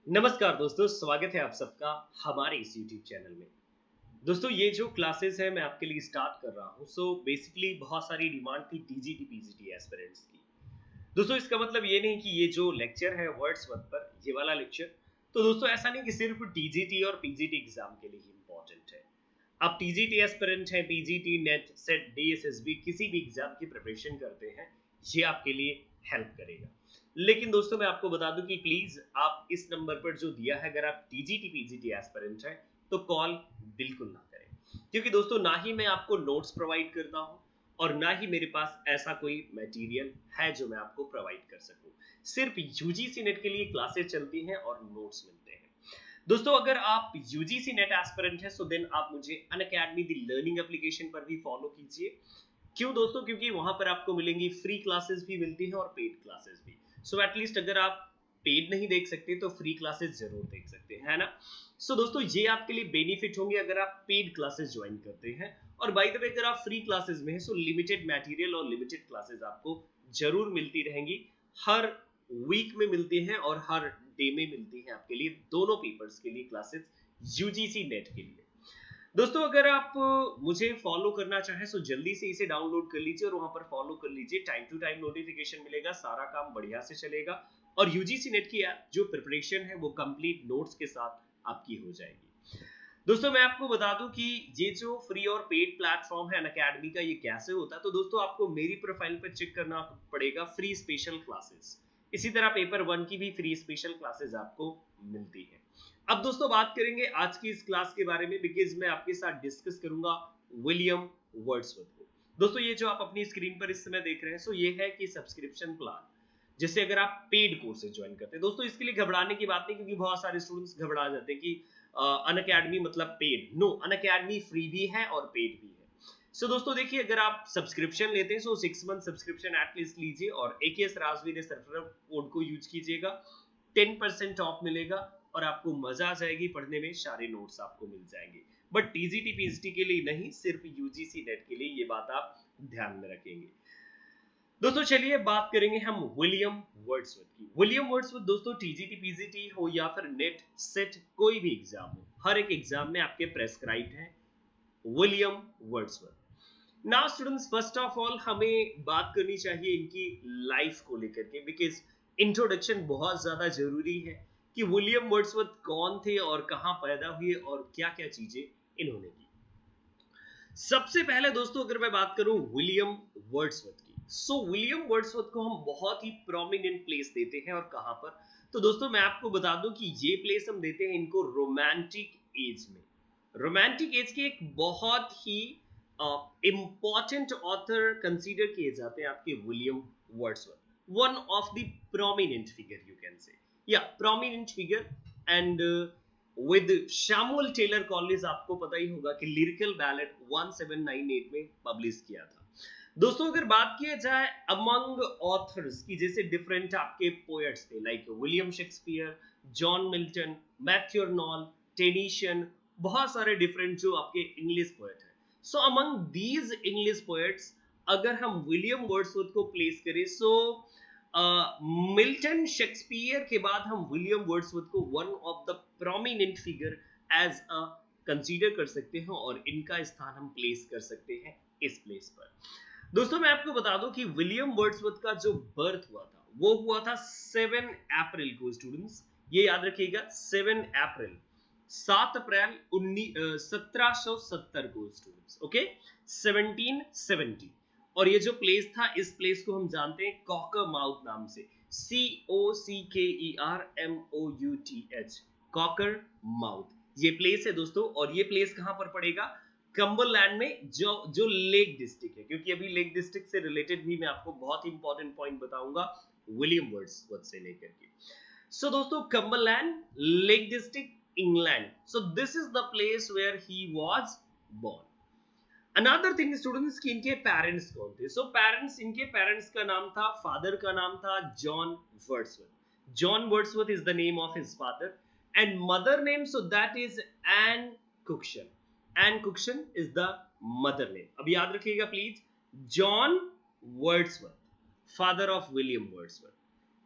नमस्कार दोस्तों, स्वागत है आप सबका हमारे इस YouTube चैनल में। दोस्तों ये जो क्लासेस है मैं आपके लिए स्टार्ट कर रहा हूँ। बेसिकली बहुत सारी डिमांड थी टीजीटी पीजीटी एस्पिरेंट्स की। दोस्तों इसका मतलब ये नहीं कि ये जो लेक्चर है वर्ड्सवर्थ पर ये वाला लेक्चर, तो दोस्तों ऐसा नहीं कि सिर्फ टीजीटी और पीजीटी एग्जाम के लिए ही इम्पोर्टेंट है। आप टीजीटी एस्पिरेंट हैं, पीजीटी नेट सेट डीएसएसबी किसी भी एग्जाम की प्रिपरेशन करते हैं, ये आपके लिए हेल्प करेगा। लेकिन दोस्तों मैं आपको बता दूं कि प्लीज आप इस नंबर पर जो दिया है, अगर आप टीजीटी पीजीटी एस्पिरेंट हैं तो कॉल बिल्कुल ना करें, क्योंकि दोस्तों ना ही मैं आपको नोट्स प्रोवाइड करता हूं और ना ही मेरे पास ऐसा कोई मटेरियल है जो मैं आपको प्रोवाइड कर सकूं। सिर्फ यूजीसी नेट के लिए क्लासेस चलती हैं और नोट्स मिलते हैं। दोस्तों अगर आप यूजीसी नेट एस्पिरेंट हैं सो देन आप मुझे अनअकैडमी दी लर्निंग एप्लीकेशन पर भी फॉलो कीजिए। क्यों दोस्तों? क्योंकि वहां पर आपको मिलेंगी फ्री क्लासेस भी मिलती हैं और पेड क्लासेस भी। एटलीस्ट अगर आप पेड नहीं देख सकते तो फ्री क्लासेस जरूर देख सकते हैं, है ना? दोस्तों ये आपके लिए बेनिफिट होंगे अगर आप पेड क्लासेस ज्वाइन करते हैं। और बाय द वे अगर आप फ्री क्लासेस में हैं सो लिमिटेड मटेरियल और लिमिटेड क्लासेस आपको जरूर मिलती रहेंगी। हर वीक में मिलती हैं और हर डे में मिलती हैं आपके लिए, दोनों पेपर्स के लिए क्लासेस यूजीसी नेट के लिए। दोस्तों अगर आप मुझे फॉलो करना चाहें तो जल्दी से इसे डाउनलोड कर लीजिए और वहां पर फॉलो कर लीजिए। टाइम टू टाइम नोटिफिकेशन मिलेगा, सारा काम बढ़िया से चलेगा और यूजीसी नेट की जो प्रिपरेशन है वो कंप्लीट नोट्स के साथ आपकी हो जाएगी। दोस्तों मैं आपको बता दूं कि ये जो फ्री और पेड प्लेटफॉर्म है अनअकैडमी का, ये कैसे होता है। तो दोस्तों आपको मेरी प्रोफाइल पर चेक करना पड़ेगा फ्री स्पेशल क्लासेस। इसी तरह पेपर वन की भी फ्री स्पेशल क्लासेस आपको मिलती है। अब दोस्तों बात करेंगे आज की इस क्लास के बारे में, बिकॉज मैं आपके साथ डिस्कस करूंगा विलियम वर्ड्सवर्थ को। दोस्तों ये जो आप अपनी स्क्रीन पर इस समय देख रहे हैं सो ये है कि सब्सक्रिप्शन प्लान, जैसे अगर आप पेड कोर्सेज ज्वाइन करते हैं। दोस्तों इसके लिए घबराने की बात नहीं, क्योंकि बहुत सारे स्टूडेंट्स घबरा जाते हैं कि अनअकैडमी मतलब पेड। नो, अनअकैडमी फ्री भी है और पेड भी है। दोस्तों देखिए, अगर आप सब्सक्रिप्शन लेते हैं सो 6 मंथ सब्सक्रिप्शन एटलीस्ट लीजिए और एकेएस राजवीर रेफरल कोड को यूज कीजिएगा। 10% ऑफ मिलेगा और आपको मजा आ जाएगी पढ़ने में, सारे नोट्स आपको मिल जाएंगे। बट टीजीटी पीजीटी के लिए नहीं, सिर्फ यूजीसी नेट के लिए, ये बात आप ध्यान में रखेंगे। दोस्तों चलिए बात करेंगे हम विलियम वर्ड्सवर्थ की। विलियम वर्ड्सवर्थ दोस्तों टीजीटी पीजीटी हो या फिर नेट सेट कोई भी एग्जाम हो, हर एक एग्जाम में आपके प्रेस्क्राइब्ड है William Wordsworth. Now students, first of all हमें बात करनी चाहिए इनकी लाइफ को लेकर के, बिकॉज इंट्रोडक्शन बहुत ज्यादा जरूरी है कि विलियम वर्ड्सवर्थ कौन थे और कहां पैदा हुए और क्या क्या चीजें इन्होंने की। सबसे पहले दोस्तों अगर मैं बात करूं विलियम वर्ड्सवर्थ की, विलियम वर्ड्सवर्थ को हम बहुत ही प्रोमिनेंट प्लेस देते हैं। और कहां पर? तो दोस्तों मैं आपको बता दूं कि ये प्लेस हम देते हैं इनको रोमांटिक एज में। रोमांटिक एज के एक बहुत ही इंपॉर्टेंट ऑथर कंसीडर किए जाते हैं आपके William Wordsworth. One of the prominent figure you can say, या prominent figure. And with Samuel Taylor Coleridge, आपको पता ही होगा कि लिरिकल बैलेट 1798 में पब्लिश किया था। दोस्तों अगर बात किया जाए अमंग ऑथर्स की, जैसे डिफरेंट आपके पोएट्स थे like William Shakespeare, John Milton, Matthew Arnold, Tennyson, बहुत सारे डिफरेंट जो आपके इंग्लिश पोएट हैं। अमंग दीज इंग्लिश पोएट्स अगर हम विलियम वर्ड्सवर्थ को प्लेस करें, मिल्टन शेक्सपियर के बाद हम विलियम वर्ड्सवर्थ को one of the prominent figure as a consider कर सकते हैं और इनका स्थान हम प्लेस कर सकते हैं इस प्लेस पर। दोस्तों मैं आपको बता दूं कि विलियम वर्ड्सवर्थ का जो बर्थ हुआ था वो हुआ था 7 अप्रैल को। स्टूडेंट्स ये याद रखिएगा, 7 अप्रैल, 7 अप्रैल 1770 को स्टूडेंट्स, ओके, 1770। और ये जो प्लेस था, इस प्लेस को हम जानते हैं कॉकर माउथ नाम से, COCKERMOUTH, कॉकर माउथ ये प्लेस है दोस्तों। और ये प्लेस कहां पर पड़ेगा? कम्बरलैंड में, जो लेक डिस्ट्रिक्ट है, क्योंकि अभी लेक डिस्ट्रिक्ट से रिलेटेड भी मैं आपको बहुत इंपॉर्टेंट पॉइंट बताऊंगा विलियम वर्ड्सवर्थ से लेकर के। दोस्तों Cumberland lake district England, this is the place where he was born. Another thing students कि इनके पेरेंट्स कौन थे। पेरेंट्स, इनके पेरेंट्स का नाम था, फादर का नाम था John Wordsworth. John Wordsworth is the name of his father and mother name, that is Ann Cookson. Ann Cookson is the mother name. अब याद रखिएगा please, John Wordsworth, father of William Wordsworth,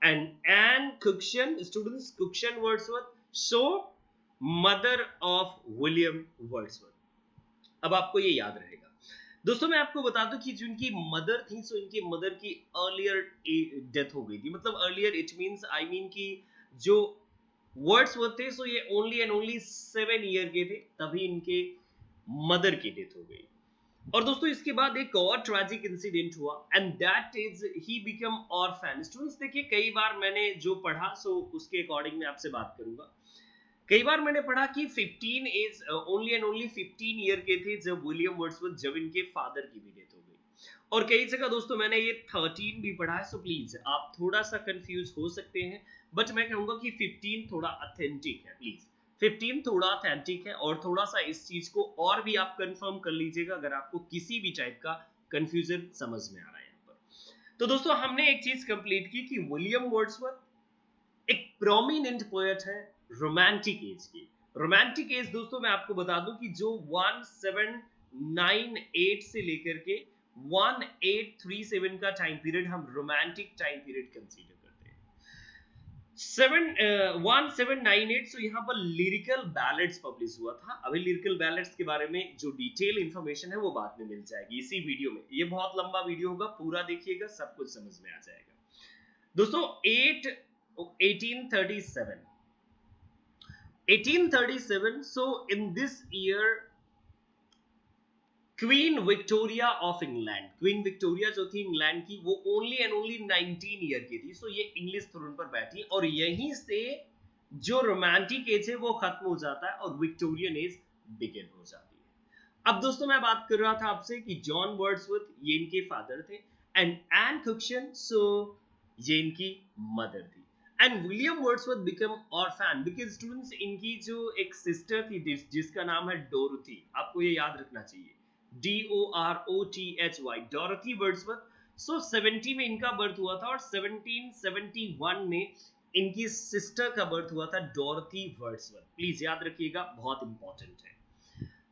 and Anne Cookson, students, Cookson Wordsworth, so mother of William Wordsworth। अब आपको ये याद रहेगा। दोस्तों मैं आपको बता दूं कि जो इनकी मदर थी, सो इनकी मदर की अर्लियर डेथ हो गई थी। मतलब earlier it means I mean कि जो वर्ड्सवर्थ थे, सो ये ओनली एंड ओनली 7 ईयर के थे, तभी इनके मदर की डेथ हो गई। और दोस्तों इसके बाद एक और ट्रेजिक इंसिडेंट हुआ, and that is he become orphan. Students देखिए, कई बार मैंने जो पढ़ा, सो उसके अकॉर्डिंग मैं आपसे बात करूंगा। कई बार मैंने पढ़ा कि 15 age only and only 15 year के थे जब विलियम वर्ड्सवर्थ, जब इनके फादर की भी डेथ हो गई। और कई जगह दोस्तों मैंने ये 13 भी पढ़ा है, सो प्लीज आप थोड़ा सा कंफ्यूज हो सकते हैं, बट मैं कहूंगा कि 15 थोड़ा ऑथेंटिक है। प्लीज 15 थोड़ा ऑथेंटिक है, और थोड़ा सा इस चीज को और भी आप कंफर्म कर लीजिएगा अगर आपको किसी भी टाइप का कंफ्यूजन समझ में आ रहा है यहाँ पर। तो दोस्तों हमने एक चीज कंप्लीट की कि विलियम वर्ड्सवर्थ एक प्रोमिनेंट पोएट है रोमांटिक एज की। रोमांटिक एज दोस्तों मैं आपको बता दूं कि जो 1798 से लेकर के 1837 का टाइम पीरियड हम रोमांटिक टाइम पीरियड कंसीडर करते हैं। 1798, सो यहाँ पर लिरिकल बैलेड्स पब्लिश हुआ था। अभी लिरिकल बैलेड्स के बारे में जो डिटेल इंफॉर्मेशन है वो बाद में मिल जाएगी इसी वीडियो में। ये बहुत लंबा वीडियो होगा, पूरा देखिएगा, सब कुछ समझ में आ जाएगा। दोस्तों 1837, so in this year queen Victoria of England, queen Victoria जो थी इंग्लैंड की, वो ओनली एंड ओनली 19 ईयर की थी। सो ये इंग्लिश थ्रोन पर बैठी, और यहीं से जो रोमांटिक एज है वो खत्म हो जाता है और विक्टोरियन एज बिगिन हो जाती है। अब दोस्तों मैं बात कर रहा था आपसे कि जॉन वर्ड्सवर्थ ये इनके फादर थे, एंड एन कुक्सन, सो ये इनकी मदर थी। And William Wordsworth become orphan because students, इनकी जो एक सिस्टर थी जिसका नाम है डोरथी, आपको ये याद रखना चाहिए, DOROTHY, डॉरथी वर्ड्सवर्थ। सो 70 में इनका बर्थ हुआ था, और 1771 में इनकी सिस्टर का बर्थ हुआ था, डॉरथी वर्ड्सवर्थ। प्लीज याद रखिएगा, बहुत इंपॉर्टेंट है।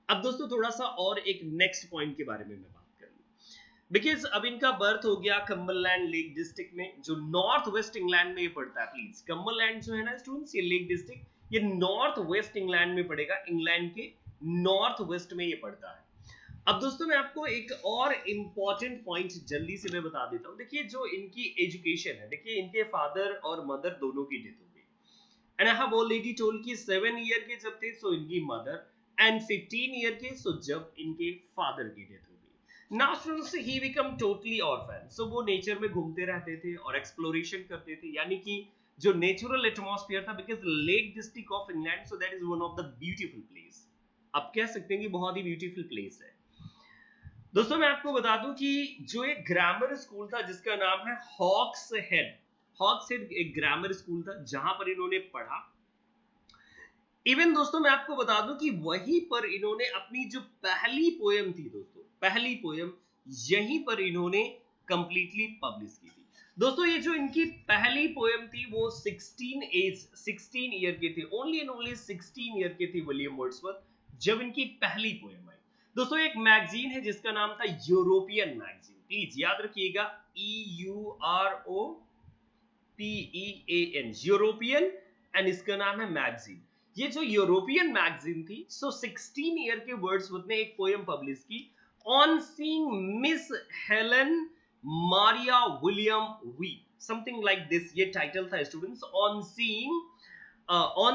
अब दोस्तों थोड़ा सा और एक नेक्स्ट पॉइंट के बारे में मैं बात कर लूं, बिकॉज अब इनका बर्थ हो गया कम्बरलैंड लेक डिस्ट्रिक्ट में, जो नॉर्थ वेस्ट इंग्लैंड में ये पड़ता है। प्लीज कम्बरलैंड जो है ना स्टूडेंट्स, ये लेक डिस्ट्रिक्ट, ये नॉर्थ वेस्ट इंग्लैंड में पड़ेगा, इंग्लैंड के नॉर्थ वेस्ट में ये पड़ता है। अब दोस्तों मैं आपको एक और इंपॉर्टेंट पॉइंट जल्दी से मैं बता देता हूं। देखिए जो इनकी एजुकेशन है, देखिए इनके फादर और मदर दोनों की डेथ हो गई, and I have already told कि 7 ईयर के जब थे सो इनकी मदर, एंड 15 ईयर के सो जब इनके फादर की डेथ हो गई। Now students he become totally orphan, so वो नेचर में घूमते रहते थे और एक्सप्लोरेशन करते थे, यानी कि जो नेचुरल एटमॉस्फेयर था, because lake district of England, so that is one of the beautiful place. आप कह सकते हैं कि बहुत ही ब्यूटीफुल प्लेस है। दोस्तों मैं आपको बता दूं कि जो एक ग्रामर स्कूल था जिसका नाम है हॉक्स हेड, हॉक्स हेड एक ग्रामर स्कूल था जहां पर इन्होंने पढ़ा। इवन दोस्तों मैं आपको बता दूं कि वहीं पर इन्होंने अपनी जो पहली पोयम थी, दोस्तों पहली पोयम यहीं पर इन्होंने कंप्लीटली पब्लिश की थी। दोस्तों ये जो इनकी पहली पोयम थी वो 16 ईयर के थे, ओनली एंड ओनली 16 ईयर के थे विलियम वर्ड्सवर्थ जब इनकी पहली पोयम आई। दोस्तों एक मैगजीन है जिसका नाम था यूरोपियन मैगजीन, प्लीज याद रखिएगा, EUROPEAN, यूरोपियन, एंड इसका नाम है मैगजीन। ये जो यूरोपियन मैगजीन थी, सो 16 ईयर के वर्ड्सवर्थ ने एक पोयम पब्लिश की, on seeing Miss Helen Maria William weep, something like this ये टाइटल था students, on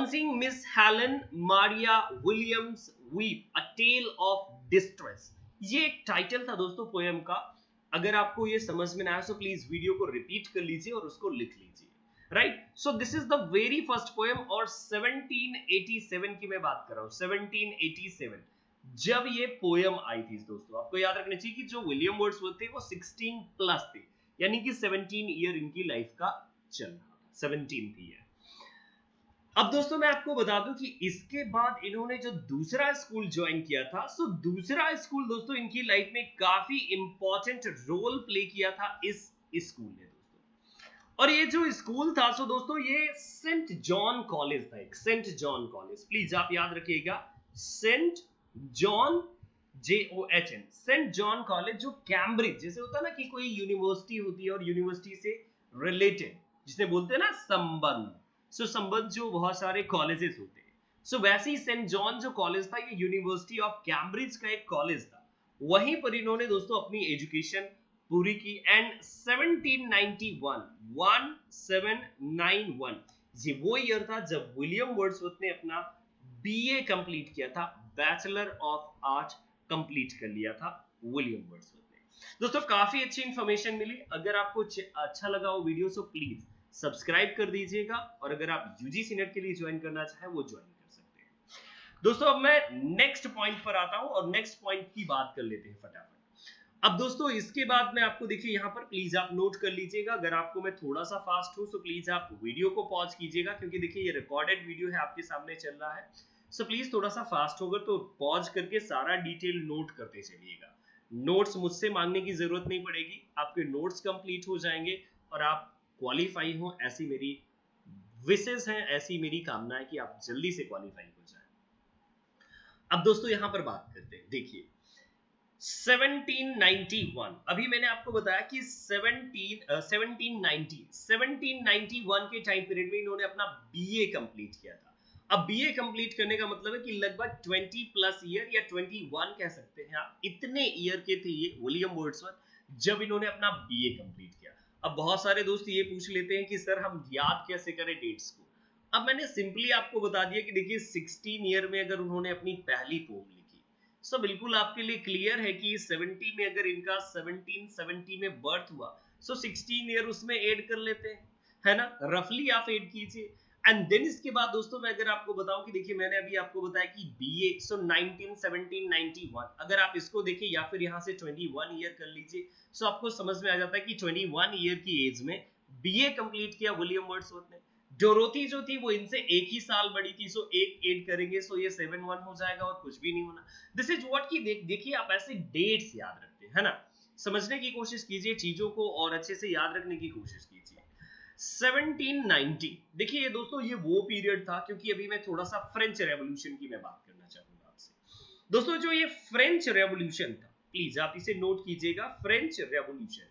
seeing Miss Helen Maria Williams weep, a tale of distress. ये एक टाइटल था दोस्तों पोयम का। अगर आपको ये समझ में ना आया तो प्लीज वीडियो को रिपीट कर लीजिए और उसको लिख लीजिए, right. So this is the very first poem, और 1787 की मैं बात कर रहा हूं, 1787 जब ये पोयम आई थी। दोस्तों आपको याद रखना चाहिए कि जो विलियम वर्ड्सवर्थ थे वो 16 प्लस थे, यानी कि 17 ईयर इनकी लाइफ का चल रहा था, 17 थी है। अब दोस्तों मैं आपको बता दूं कि इसके बाद इन्होंने जो दूसरा स्कूल ज्वाइन किया था, सो दूसरा स्कूल दोस्तों इनकी लाइफ में काफी इंपॉर्टेंट रोल प्ले किया था इस स्कूल ने दोस्तों। और ये जो स्कूल था, सो दोस्तों ये सेंट जॉन कॉलेज था, एक सेंट जॉन कॉलेज, प्लीज आप याद रखिएगा, Saint John, JOHN, Saint John college, जो कैम्ब्रिज जैसे होता है ना कि कोई यूनिवर्सिटी होती है और यूनिवर्सिटी से रिलेटेड जिसे बोलते हैं ना संबंध। सो संबंध जो बहुत सारे कॉलेजेस होते हैं, सो वैसे ही सेंट जॉन जो कॉलेज था ये यूनिवर्सिटी ऑफ कैम्ब्रिज का एक कॉलेज था, वहीं पर इन्होंने दोस्तों अपनी एजुकेशन पूरी की। एंड 1791 ये वो ईयर था जब विलियम वर्ड्सवर्थ ने अपना बीए कंप्लीट किया था, बैचलर ऑफ आर्ट कंप्लीट कर लिया था विलियम वर्ड्सवर्थ ने। दोस्तों काफी अच्छी इंफॉर्मेशन मिली। अगर आपको अच्छा लगा वो वीडियो तो प्लीज सब्सक्राइब कर दीजिएगा, और अगर आप यूजीसी नेट के लिए ज्वाइन करना चाहें वो ज्वाइन कर सकते हैं। दोस्तों अब मैं नेक्स्ट पॉइंट पर आता हूं, और नेक्स्ट पॉइंट की बात कर लेते हैं फटाफट। अब दोस्तों इसके बाद मैं आपको देखिए यहाँ पर प्लीज आप नोट कर लीजिएगा, अगर आपको मैं थोड़ा सा फास्ट हूं तो प्लीज आप वीडियो को पॉज कीजिएगा, क्योंकि देखिए ये रिकॉर्डेड वीडियो है आपके सामने चल रहा है। सो प्लीज थोड़ा सा फास्ट होगा तो पॉज करके सारा डिटेल नोट करते चलिएगा। नोट्स मुझसे मांगने की जरूरत नहीं पड़ेगी, आपके नोट्स कंप्लीट हो जाएंगे और आप क्वालिफाई हो, ऐसी मेरी विशेष है, ऐसी मेरी कामना है कि आप जल्दी से क्वालिफाई हो जाए। अब दोस्तों यहां पर बात करते हैं, देखिए 1791, अभी मैंने आपको बताया कि 1791 के टाइम पीरियड में इन्होंने अपना बीए कंप्लीट किया था। अब बीए कंप्लीट करने का मतलब है कि लगभग 20 प्लस ईयर या 21 कह सकते हैं आप, इतने ईयर के थे ये विलियम वर्ड्सवर्थ जब इन्होंने अपना बीए कंप्लीट किया। अब बहुत सारे दोस्त ये पूछ लेते हैं कि सर हम याद कैसे करें डेट्स को। अब मैंने सिंपली आपको बता दिया कि देखिए 16 ईयर में अगर उन्होंने अपनी पहली पोम लिखी, सो बिल्कुल आपके लिए क्लियर है कि 70 में अगर इनका 1770 में बर्थ हुआ, सो 16 ईयर उसमें ऐड कर लेते हैं, है ना, रफली आप ऐड कीजिए। एंड देन इसके बाद दोस्तों मैं अगर आपको बताऊं कि देखिए मैंने अभी आपको बताया कि बीए, सो 1991, अगर आप इसको देखिए या फिर यहां से 21 ईयर कर लीजिए, सो आपको समझ में आ जाता है कि 21 ईयर की एज में बीए कंप्लीट किया विलियम वर्ड्सवर्थ ने। डोरोथी जो थी वो इनसे एक ही साल बड़ी थी, सो एक ऐड करेंगे सो ये 71 हो जाएगा और कुछ भी नहीं होना। दिस इज व्हाट की देखिए आप ऐसे डेट्स याद रखते हैं, है ना, समझने की कोशिश कीजिए चीजों को और अच्छे से याद रखने की कोशिश कीजिए। 1790, देखिए ये दोस्तों ये वो पीरियड था, क्योंकि अभी मैं थोड़ा सा फ्रेंच रेवोल्यूशन की मैं बात करना चाहूंगा आपसे। दोस्तों जो ये फ्रेंच रेवोल्यूशन था, प्लीज आप इसे नोट कीजिएगा, फ्रेंच रेवोल्यूशन।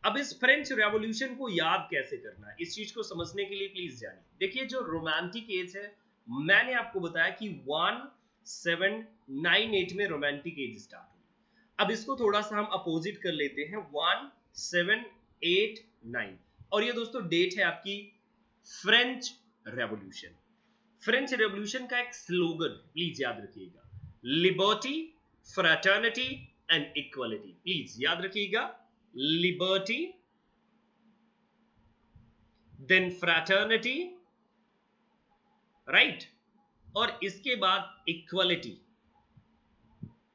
अब इस फ्रेंच रेवोल्यूशन को याद कैसे करना है, इस चीज को समझने के लिए प्लीज जानिए। देखिए जो रोमांटिक एज है, मैंने आपको बताया कि 1798 में रोमांटिक एज स्टार्ट हुई। अब इसको थोड़ा सा हम अपोजिट कर लेते हैं, 1789, और ये दोस्तों डेट है आपकी फ्रेंच रेवोल्यूशन। फ्रेंच रेवोल्यूशन का एक स्लोगन प्लीज याद रखिएगा, liberty, fraternity and equality. Please याद रखिएगा, लिबर्टी, देन फ्रैटर्निटी, राइट, और इसके बाद इक्वालिटी।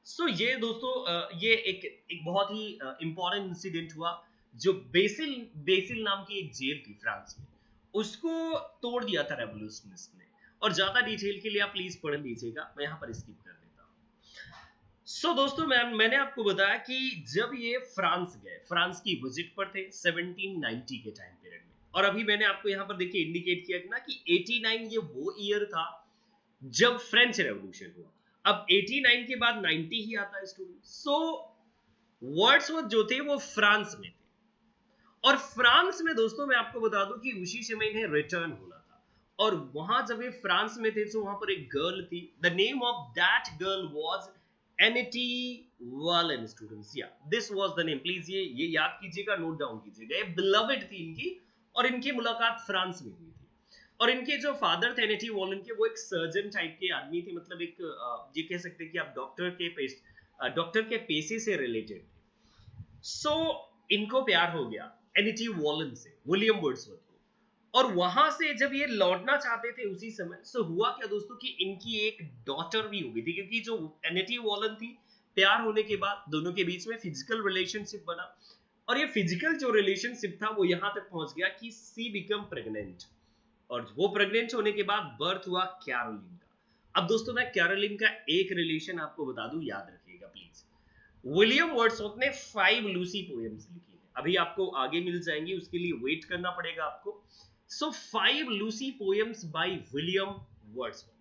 सो ये दोस्तों ये एक बहुत ही इंपॉर्टेंट इंसिडेंट हुआ, जो बेसिल नाम की एक जेल थी फ्रांस में, उसको तोड़ दिया था रेवोल्यूशनिस्ट ने। और ज्यादा डिटेल के लिए आप प्लीज पढ़ लीजिएगा, मैं यहां पर स्किप कर देता हूं। सो दोस्तों मैंने आपको बताया कि जब ये फ्रांस गए, फ्रांस की विजिट पर थे 1790 के टाइम पीरियड में, और अभी मैंने आपको यहां पर देखिए इंडिकेट किया ना कि 89 ये वो ईयर था जब फ्रेंच रेवोल्यूशन हुआ। अब 89 के बाद 90 ही आता है स्टूडेंट। सो वर्ड्सवर्थ जो थे वो फ्रांस में थे, और फ्रांस में दोस्तों मैं आपको बता दूं कि उसी समय इन्हें रिटर्न होना था। और वहां जब ये फ्रांस में थे तो वहां पर एक गर्ल थी, the name of that girl was annuity वालन। स्टूडेंट्स या this was the name, please ये याद कीजिएगा, नोट डाउन कीजिएगा। ये बिलवेड थी इनकी, और इनकी मुलाकात फ्रांस में हुई थी। और इनके जो फादर थे एनिटी वालन के, वो एक सर्जन टाइप के आदमी थे, मतलब एक ये कह सकते हैं कि आप डॉक्टर के पेशे से रिलेटेड थे। सो इनको प्यार हो गया एनिटी वॉलन से, विलियम वर्ड्सवर्थ को। और वहां से जब ये लौटना चाहते थे उसी समय, सो हुआ क्या दोस्तों कि इनकी एक डॉटर भी हो गई थी, क्योंकि जो एनिटी वॉलन थी, प्यार होने के बाद दोनों के बीच में फिजिकल रिलेशनशिप बना, और ये फिजिकल जो रिलेशनशिप था वो यहां तक पहुंच गया कि सी बिकम प्रेग्नेंट, और वो प्रेग्नेंट होने के बाद बर्थ हुआ कैरोलिन का। अब दोस्तों मैं कैरोलिन का एक रिलेशन आपको बता दूं, याद रखिएगा प्लीज। विलियम वर्ड्सवर्थ ने 5 लूसी पोएम्स लिखी है, अभी आपको आगे मिल जाएंगी, उसके लिए वेट करना पड़ेगा आपको। So 5 Lucy poems by William Wordsworth,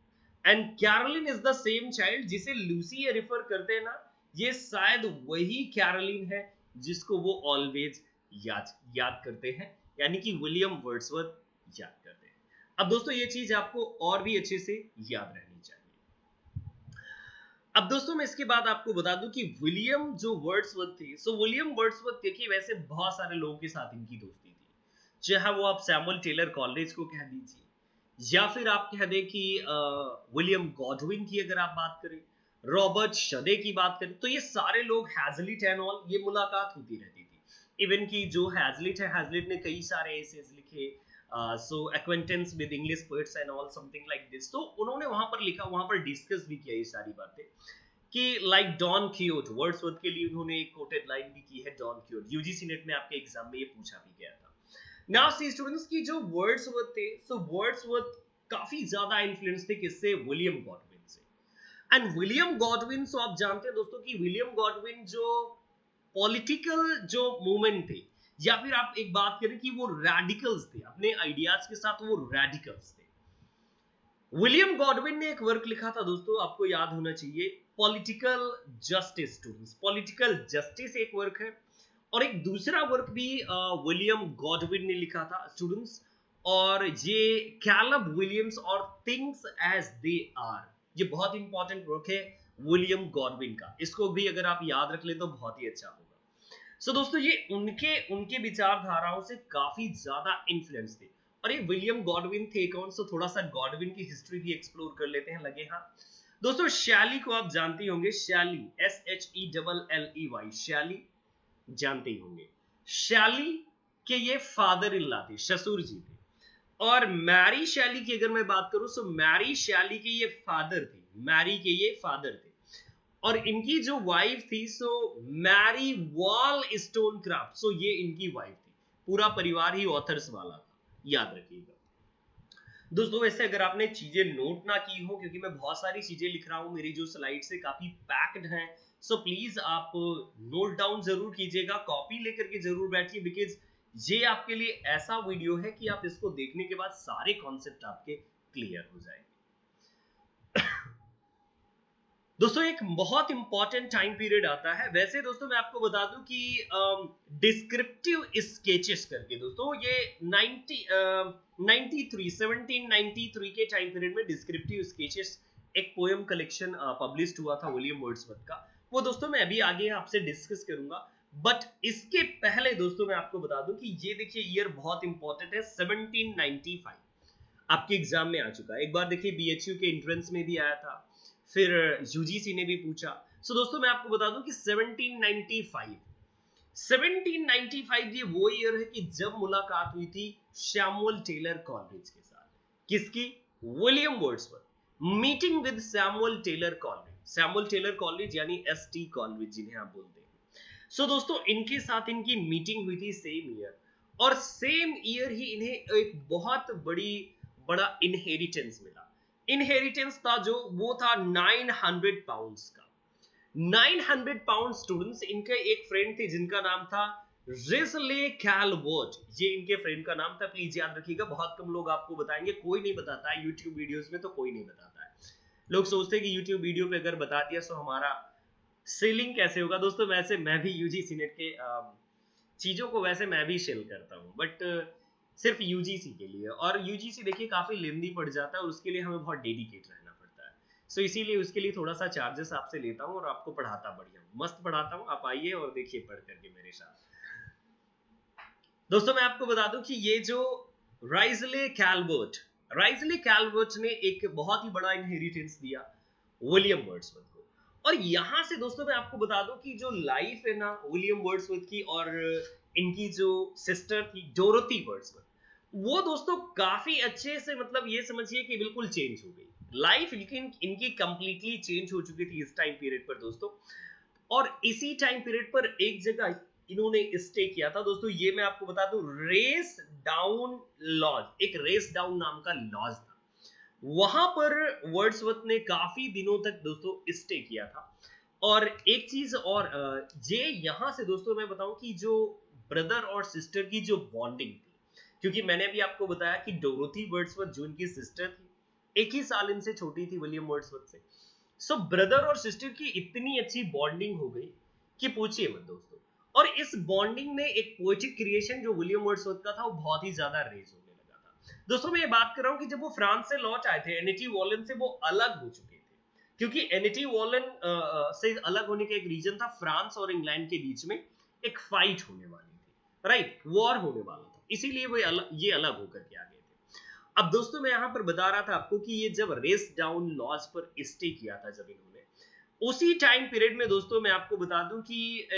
and Caroline is the same child जिसे लूसी ये रिफर करते हैं ना, ये शायद वही कैरोलिन है जिसको वो ऑलवेज याद करते हैं, यानी कि विलियम वर्ड्सवर्थ याद करते हैं। अब दोस्तों ये चीज आपको और भी अच्छे से याद रहनी चाहिए। अब दोस्तों मैं इसके बाद आपको बता दूं कि विलियम जो वर्ड्सवर्थ थे, सो विलियम वर्ड्सवर्थ देखिए वैसे बहुत सारे लोगों के साथ इनकी दोस्ती थी, चाहे वो आप सैमुअल टेलर कॉलरिज को कह दीजिए या फिर आप कह दें कि विलियम गॉडविन की अगर आप बात करें, रॉबर्ट शदे की बात करें, तो ये सारे लोग हैजलिट एंड ऑल ये मुलाकात होती रहती थी। इवन की जो हैजलिट है, हैजलिट ने कई सारे एसेज लिखे, so acquaintance with English poets and all something like this, तो उन्होंने वहां पर लिखा, वहां पर डिस्कस भी किया ये सारी बातें कि लाइक डॉन क्यूट, वर्ड्सवर्थ के लिए उन्होंने एक कोटेड लाइन भी की है, डॉन क्यूट। यूजीसी नेट में आपके एग्जाम में ये पूछा भी गया था। नाउ सी स्टूडेंट्स की जो वर्ड्सवर्थ थे, सो वर्ड्सवर्थ काफी ज्यादा इन्फ्लुएंस थे किससे, विलियम गॉडविन से। एंड विलियम गॉडविन, सो आप जानते हैं दोस्तों कि विलियम गॉडविन जो पॉलिटिकल जो मूवमेंट थे, या फिर आप एक बात करें कि वो रैडिकल्स थे, अपने आइडियाज के साथ वो रैडिकल्स थे। विलियम गॉडविन ने एक वर्क लिखा था दोस्तों, आपको याद होना चाहिए, political justice. Students, political justice एक वर्क है, और एक दूसरा वर्क भी विलियम गॉडविन ने लिखा था स्टूडेंट्स, और ये कैलब विलियम्स और थिंग्स एज दे आर, ये बहुत इंपॉर्टेंट वर्क है विलियम गॉडविन का, इसको भी अगर आप याद रख ले तो बहुत ही अच्छा होगा। सो दोस्तों ये उनके उनके विचारधाराओं से काफी ज्यादा इन्फ्लुएंस थे। और ये विलियम गॉडविन थे कौन, सो थोड़ा सा गॉडविन की हिस्ट्री भी एक्सप्लोर कर लेते हैं, लगे हाँ। दोस्तों शैली को आप जानते होंगे, शैली, SHELLEY, शैली जानते ही होंगे। शैली के ये फादर इन लॉ थे, ससुर जी थे। और मैरी शैली की अगर मैं बात करूं, सो मैरी शैली के ये फादर थे, मैरी के ये फादर थे। और इनकी जो वाइफ थी, सो मैरी वॉल स्टोन क्राफ्ट, सो ये इनकी वाइफ थी। पूरा परिवार ही ऑथर्स वाला था, याद रखिएगा दोस्तों। वैसे अगर आपने चीजें नोट ना की हो, क्योंकि मैं बहुत सारी चीजें लिख रहा हूं, मेरी जो स्लाइड से काफी पैक्ड हैं, सो प्लीज आप नोट डाउन जरूर कीजिएगा, कॉपी लेकर के जरूर बैठिए, बिकॉज ये आपके लिए ऐसा वीडियो है कि आप इसको देखने के बाद सारे कॉन्सेप्ट आपके क्लियर हो जाएंगे। दोस्तों एक बहुत इंपॉर्टेंट टाइम पीरियड आता है। वैसे दोस्तों मैं आपको बता दूं कि डिस्क्रिप्टिव स्केचेस करके दोस्तों ये 1793 के टाइम पीरियड में डिस्क्रिप्टिव स्केचेस एक पोएम कलेक्शन पब्लिश हुआ था विलियम वर्ड्सवर्थ का। वो दोस्तों मैं अभी आगे आपसे डिस्कस करूंगा, बट इसके पहले दोस्तों मैं आपको बता दूं कि ये देखिए ईयर बहुत इंपॉर्टेंट है, 1795 आपके एग्जाम में आ चुका है। एक बार देखिए बीएचयू के एंट्रेंस में भी आया था, फिर यूजीसी ने भी पूछा। सो दोस्तों मैं आपको बता दूं कि 1795 ये वो ईयर है कि जब मुलाकात हुई थी सैमुअल टेलर कॉलरिज के साथ। किसकी? William Wordsworth, meeting with Samuel Taylor Coleridge, Samuel Taylor Coleridge यानी एसटी कॉलरिज जिन्हें आप बोलते हैं। सो दोस्तों इनके साथ इनकी मीटिंग हुई थी सेम ईयर, और सेम ईयर ही इन्हें एक बहुत बड़ा इनहेरिटेंस मिला। इनहेरिटेंस था जो, वो था 900 पाउंड्स का। 900 पाउंड स्टूडेंट्स, इनके एक फ्रेंड थे जिनका नाम था रिजले कैलवर्ट, ये इनके फ्रेंड का नाम था। प्लीज याद रखिएगा, बहुत कम लोग आपको बताएंगे, कोई नहीं बताता है यूट्यूब वीडियोस में, तो कोई नहीं बताता है। लोग सोचते हैं कि यूट्यूब वीडियो पे अगर बता दिया तो हमारा सेलिंग कैसे होगा। दोस्तों वैसे मैं भी यूजीसी नेट के चीजों को वैसे मैं भी शेल करता हूँ, बट सिर्फ यूजीसी के लिए, और यूजीसी देखिए काफी लेंदी पड़ जाता है और उसके लिए हमें बहुत डेडिकेट रहना पड़ता है। सो इसीलिए उसके लिए थोड़ा सा चार्जेस आपसे लेता हूँ और आपको पढ़ाता बढ़िया मस्त पढ़ाता हूँ। आप आइए और देखिए पढ़ करके मेरे साथ। दोस्तों मैं आपको बता दूं कि ये जो राइजले कैलवर्ट ने एक बहुत ही बड़ा इनहेरिटेंस दिया विलियम वर्ड्सवर्थ को। और यहां से दोस्तों मैं आपको बता दूं कि जो लाइफ है ना विलियम वर्ड्सवर्थ की, और इनकी जो सिस्टर थी डोरोथी वर्ड्सवर्थ, वो दोस्तों काफी अच्छे से, मतलब ये समझिए कि बिल्कुल चेंज हो गई लाइफ, लेकिन इनकी कंप्लीटली चेंज हो चुकी थी इस टाइम पीरियड पर दोस्तों। और इसी टाइम पीरियड पर एक जगह इन्होंने स्टे किया था दोस्तों, ये मैं आपको बता दूं, रेस डाउन लॉज, एक रेस डाउन नाम का लॉज था, वहां पर वर्ड्सवर्थ ने काफी दिनों तक दोस्तों स्टे किया था। और एक चीज और, ये यहां से दोस्तों मैं बताऊं कि जो ब्रदर और सिस्टर की जो बॉन्डिंग थी, क्योंकि मैंने भी आपको बताया कि डोरोथी वर्ड्सवर्थ जो इनकी सिस्टर थी, एक ही साल इनसे छोटी थी विलियम वर्ड्सवर्थ से। सो ब्रदर और सिस्टर की इतनी अच्छी बॉन्डिंग हो गई कि पूछिए मत दोस्तों। और इस बॉन्डिंग ने एक पोएटिक क्रिएशन जो विलियम वर्ड्सवर्थ का था वो बहुत ही ज्यादा रेज होने लगा था। दोस्तों मैं ये बात कर रहा हूं कि जब वो फ्रांस से लौट आए थे एनएटी वॉलन से वो अलग हो चुके थे, क्योंकि एनएटी वॉलन से अलग होने का एक रीजन था, फ्रांस और इंग्लैंड के बीच में एक फाइट होने वाली थी, राइट, वॉर होने वाला था, इसीलिए वो ये अलग होकर के आ गए थे। अब दोस्तों मैं यहां पर बता रहा था आपको कि ये जब रेस डाउन लॉज पर स्टे किया था जब इन्होंने, उसी टाइम पीरियड में दोस्तों मैं आपको बता दूं कि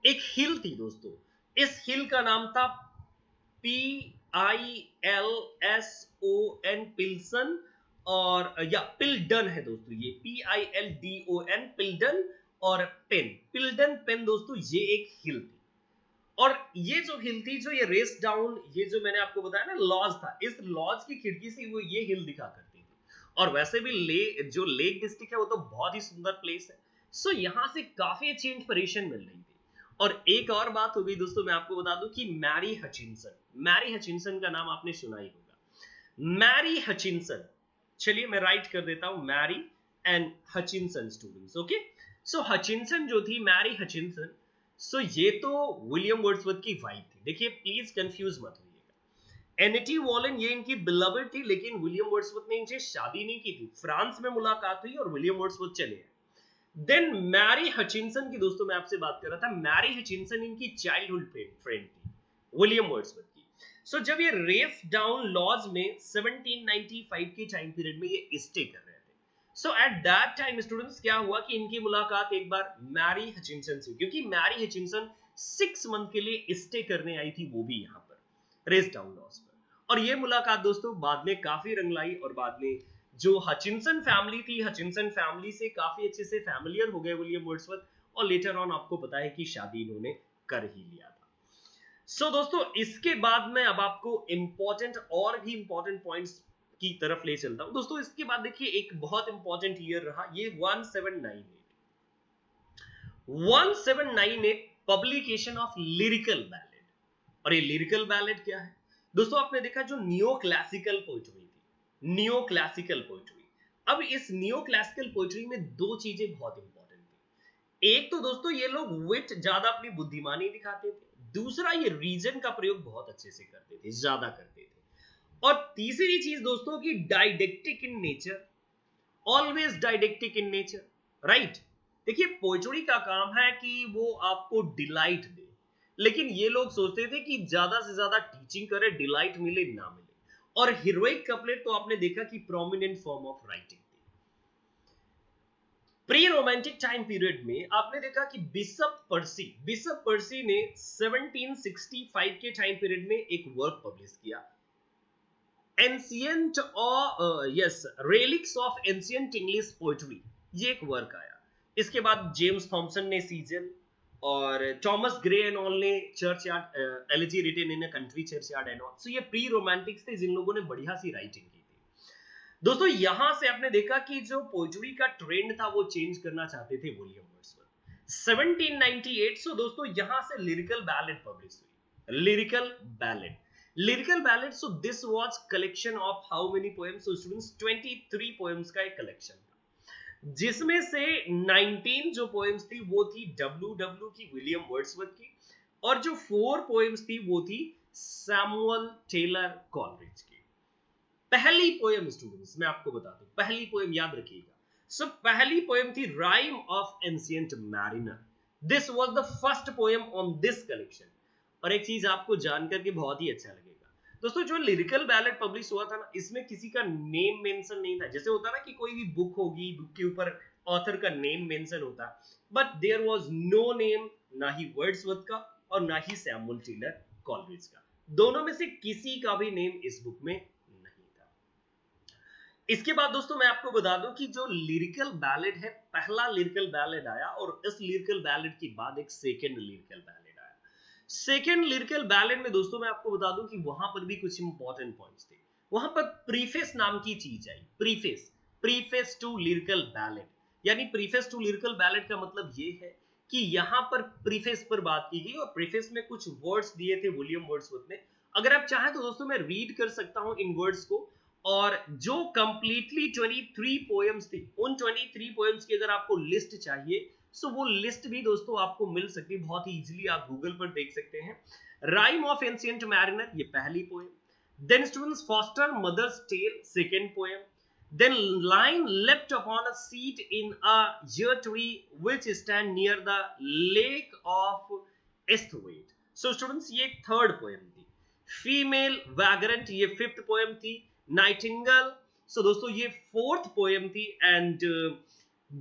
एक हिल थी दोस्तों, इस हिल का नाम था PILSON, पिल्सन, और या पिल्डन है दोस्तों, ये PILDON, पिल्डन, और पिल्डन पेन दोस्तों, ये एक हिल थी। और ये जो हिल थी, जो ये रेस डाउन, ये जो मैंने आपको बताया ना लॉज था, इस लॉज की खिड़की से वो ये हिल दिखा करती थी। और वैसे भी जो लेक डिस्ट्रिक्ट है वो तो बहुत ही सुंदर प्लेस है, सो यहाँ से काफी अच्छी इंस्पिरेशन मिल रही थी। और एक और बात हो गई दोस्तों, मैं आपको बता दूं कि मैरी हचिंसन का नाम आपने सुना ही होगा, मैरी हचिंसन। चलिए मैं राइट कर देता हूं, Mary and Hutchinson students, okay. So Hutchinson जो थी, मैरी हचिंसन, सो ये तो विलियम वर्ड्सवर्थ की वाइफ थी। देखिए प्लीज कंफ्यूज मत होइएगा, एनएटी वॉलन ये इनकी बिलवर्ड थी, लेकिन विलियम वर्ड्सवर्थ ने इनसे शादी नहीं की थी। फ्रांस में मुलाकात हुई और विलियम वर्ड्सवर्थ चले गए। देन मैरी हचिंसन की दोस्तों मैं आपसे बात कर रहा था, मैरी हचिंसन इनकी चाइल्डहुड फ्रेंड थी विलियम वर्ड्सवर्थ की। सो जब ये रेस डाउन लॉज में 1795 के टाइम पीरियड में ये स्टे कर रहे थे, सो एट दैट टाइम स्टूडेंट्स क्या हुआ कि इनकी मुलाकात एक बार मैरी हचिंसन से, क्योंकि मैरी हचिंसन 6 मंथ के लिए स्टे करने आई थी, वो भी यहाँ पर रेस डाउन लॉज पर। और ये मुलाकात दोस्तों बाद में काफी रंग लाई, और बाद में जो हचिंसन फैमिली थी, हचिंसन फैमिली से काफी अच्छे से फैमिलियर हो गए विलियम वर्ड्सवर्थ, और लेटर ऑन आपको पता है कि शादी इन्होंने कर ही लिया था। सो दोस्तों इसके बाद में अब आपको इंपॉर्टेंट और भी इंपॉर्टेंट पॉइंट्स की तरफ ले चलता हूं दोस्तों। इसके बाद देखिए एक बहुत इंपॉर्टेंट ईयर रहा ये 1798 पब्लिकेशन ऑफ लिरिकल बैलेड। और ये लिरिकल बैलेड क्या है दोस्तों, आपने देखा जो नियो क्लासिकल पोइट्री थी, नियो क्लासिकल पोइट्री। अब इस नियो क्लासिकल पोइट्री में दो चीजें बहुत इंपॉर्टेंट थी। एक तो दोस्तों ये लोग विट ज्यादा अपनी बुद्धिमानी दिखाते थे, दूसरा ये रीजन का प्रयोग बहुत अच्छे से करते थे, ज्यादा करते थे, और तीसरी चीज दोस्तों की didactic in nature, always didactic in nature, right. देखिए पोइट्री का काम है कि वो आपको डिलाइट दे, लेकिन ये लोग सोचते थे कि ज्यादा से ज्यादा टीचिंग करे, डिलाइट मिले ना मिले। और हीरोइक कपलेट तो आपने देखा कि प्रोमिनेंट फॉर्म ऑफ राइटिंग थी। प्री रोमांटिक टाइम पीरियड में आपने देखा कि बिशप पर्सी ने 1765 के टाइम पीरियड में एक वर्क पब्लिश किया, ancient relics of ancient English poetry, ये एक वर्क आया। इसके बाद जेम्स थॉमसन ने सीजन, और थॉमस ग्रे एंड ऑल ने churchyard elegy written in a country churchyard and all. So ये प्री रोमांटिक्स थे जिन लोगों ने बढ़िया सी राइटिंग की थी। दोस्तों यहां से आपने देखा कि जो पोएट्री का ट्रेंड था वो चेंज करना चाहते थे विलियम वर्ड्सवर्थ। 1798 सो दोस्तों यहां से लिरिकल बैलेड पब्लिश हुई, lyrical ballad. So this was collection of how many poems, so students 23 poems का एक कलेक्शन था, जिसमें से 19 जो पोएम्स थी वो थी डब्ल्यू की, विलियम वर्ड्सवर्थ की, और जो 4 पोएम्स थी वो थी सैमुअल टेलर कॉलरिज की। पहली पोएम स्टूडेंट्स मैं आपको बता दूं, पहली पोएम याद रखिएगा। सो पहली पोएम थी rhyme of ancient mariner, this was the first poem on this collection. और एक चीज आपको जानकर के बहुत ही अच्छा लगेगा दोस्तों, जो लिरिकल बैलेड पब्लिश हुआ था ना, इसमें किसी का नेम मेंशन नहीं था। जैसे होता ना कि कोई भी बुक होगी, बुक के ऊपर ऑथर का नेम मेंशन होता, but there was no name, ना ही वर्ड्सवर्थ का और ना ही सैमुअल टेलर कॉलरिज का, दोनों में से किसी का भी नेम इस बुक में नहीं था। इसके बाद दोस्तों मैं आपको बता दूं कि जो लिरिकल बैलेड है, पहला लिरिकल बैलेड आया, और इस लिरिकल बैलेड के बाद एक second lyrical ballad. Second lyrical ballad में दोस्तों मैं आपको बता दूं कि वहां पर भी कुछ इंपॉर्टेंट पॉइंट्स थे। वहां पर प्रीफेस नाम की चीज आई, प्रीफेस टू लिरिकल बैलेड। यानी प्रीफेस टू लिरिकल बैलेड का मतलब ये है कि यहां पर प्रीफेस पर बात की गई, और प्रीफेस में कुछ वर्ड्स दिए थे विलियम वर्ड्सवर्थ ने। अगर आप चाहें तो दोस्तों मैं रीड कर सकता हूं इन वर्ड्स को, और जो कंप्लीटली 23 पोएम्स थी, उन 23 पोएम्स की अगर आपको लिस्ट चाहिए सो वो लिस्ट भी दोस्तों आपको मिल सकती है बहुत ही इजीली, आप गूगल पर देख सकते हैं। राइम ऑफ एंशिएंट मैरिनर ये पहली poem. Then students foster mother's tale second poem. Then lion leapt upon a seat in a year tree which stand near the lake of Esthwaite. So students ये third poem थी। Female vagrant ये fifth poem थी। Nightingale so दोस्तों ये fourth poem थी। And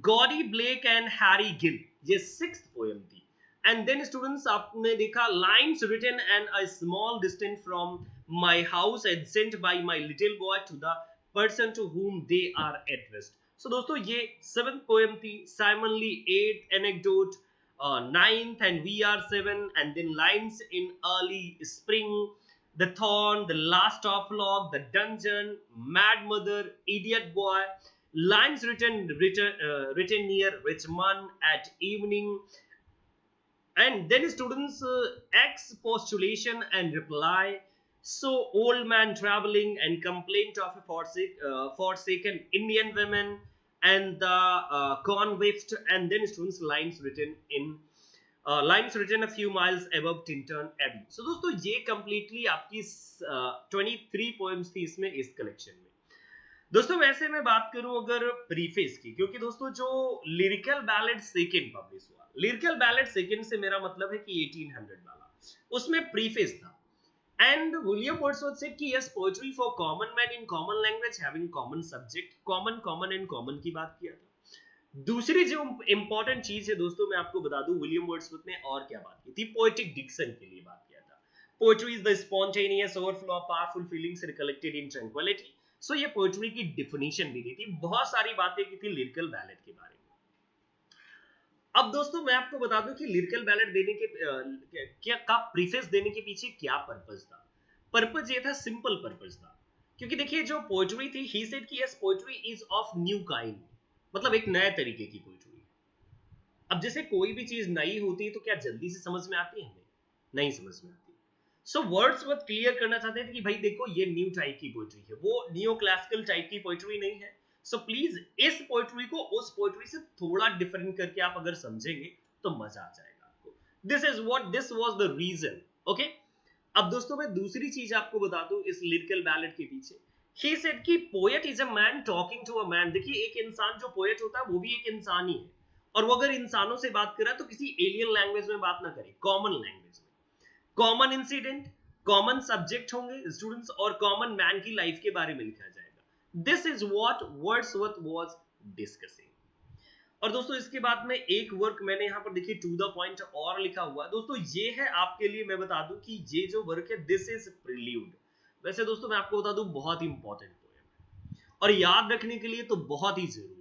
Goody Blake and Harry Gill ये sixth poem थी। And then students आपने देखा lines written and a small distance from my house and sent by my little boy to the person to whom they are addressed. So दोस्तों ये seventh poem थी। Simon Lee eighth anecdote, ninth and we are seven, and then lines in early spring, the thorn, the last of log, the dungeon, mad mother, idiot boy, lines written near Richmond at evening, and then students expostulation and reply. So old man traveling and complaint of a forsaken Indian women and the convict, and then students lines written a few miles above Tintern Abbey. So दोस्तों ये completely आपकी 23 poems थी इसमें इस collection में। दोस्तों वैसे मैं बात करूं अगर प्रीफेस की, क्योंकि दोस्तों जो लिरिकल बैलेड सेकंड पब्लिश हुआ, लिरिकल बैलेड सेकंड से मेरा मतलब है कि 1800 वाला, उसमें प्रीफेस था। एंड विलियम वर्ड्सवर्थ सेड कि yes poetry for common man in common language having common subject, common and common की बात किया था। दूसरी जो इंपॉर्टेंट चीज है दोस्तों मैं आपको बता दूं, विलियम वर्ड्सवर्थ ने और क्या बात की थी, पोएटिक डिक्शन के लिए बात किया था। Poetry is the spontaneous overflow of powerful feelings recollected in tranquillity. So ये पोएट्री की डिफिनीशन भी दी थी, बहुत सारी बातें की थी लिरिकल बैलेड के बारे में। अब दोस्तों मैं आपको बता दूं कि लिरिकल बैलेड देने के क्या का प्रीफेस देने के पीछे क्या पर्पस था। पर्पस ये था, सिंपल पर्पस था, क्योंकि देखिए जो पोएट्री थी, ही सेड कि yes poetry is of new kind, मतलब एक नए तरीके की पोएट्री। अब जैसे कोई भी चीज नई होती है तो क्या जल्दी से समझ में आती है? हमें नहीं समझ में आती। सो वर्ड्सवर्थ क्लियर करना चाहते थे कि भाई देखो ये न्यू टाइप की पोएट्री है, वो नियो क्लासिकल टाइप की पोएट्री नहीं है। सो प्लीज इस पोएट्री को उस पोएट्री से थोड़ा डिफरेंट करके आप अगर समझेंगे तो मजा आ जाएगा आपको। This was the reason. Okay, अब दोस्तों मैं दूसरी चीज आपको बता दूं इस लिरिकल बैलेड के पीछे। ही सेड कि poet is a man talking to a man. देखिए एक इंसान जो पोएट होता है वो भी एक इंसान ही है, और वो अगर इंसानों से बात कर रहा है तो किसी एलियन लैंग्वेज में बात ना करे, कॉमन लैंग्वेज में। कॉमन इंसिडेंट, कॉमन सब्जेक्ट होंगे स्टूडेंट्स, और कॉमन मैन की लाइफ के बारे में लिखा जाएगा। This is what Wordsworth was discussing. और दोस्तों इसके बाद में एक वर्क मैंने यहां पर देखिए टू द पॉइंट और लिखा हुआ है दोस्तों, ये है आपके लिए, मैं बता दूं कि ये जो वर्क है दिस इज प्रिल्यूड। वैसे दोस्तों मैं आपको बता दूं बहुत इंपॉर्टेंट पोएम है और याद रखने के लिए तो बहुत ही जरूरी है।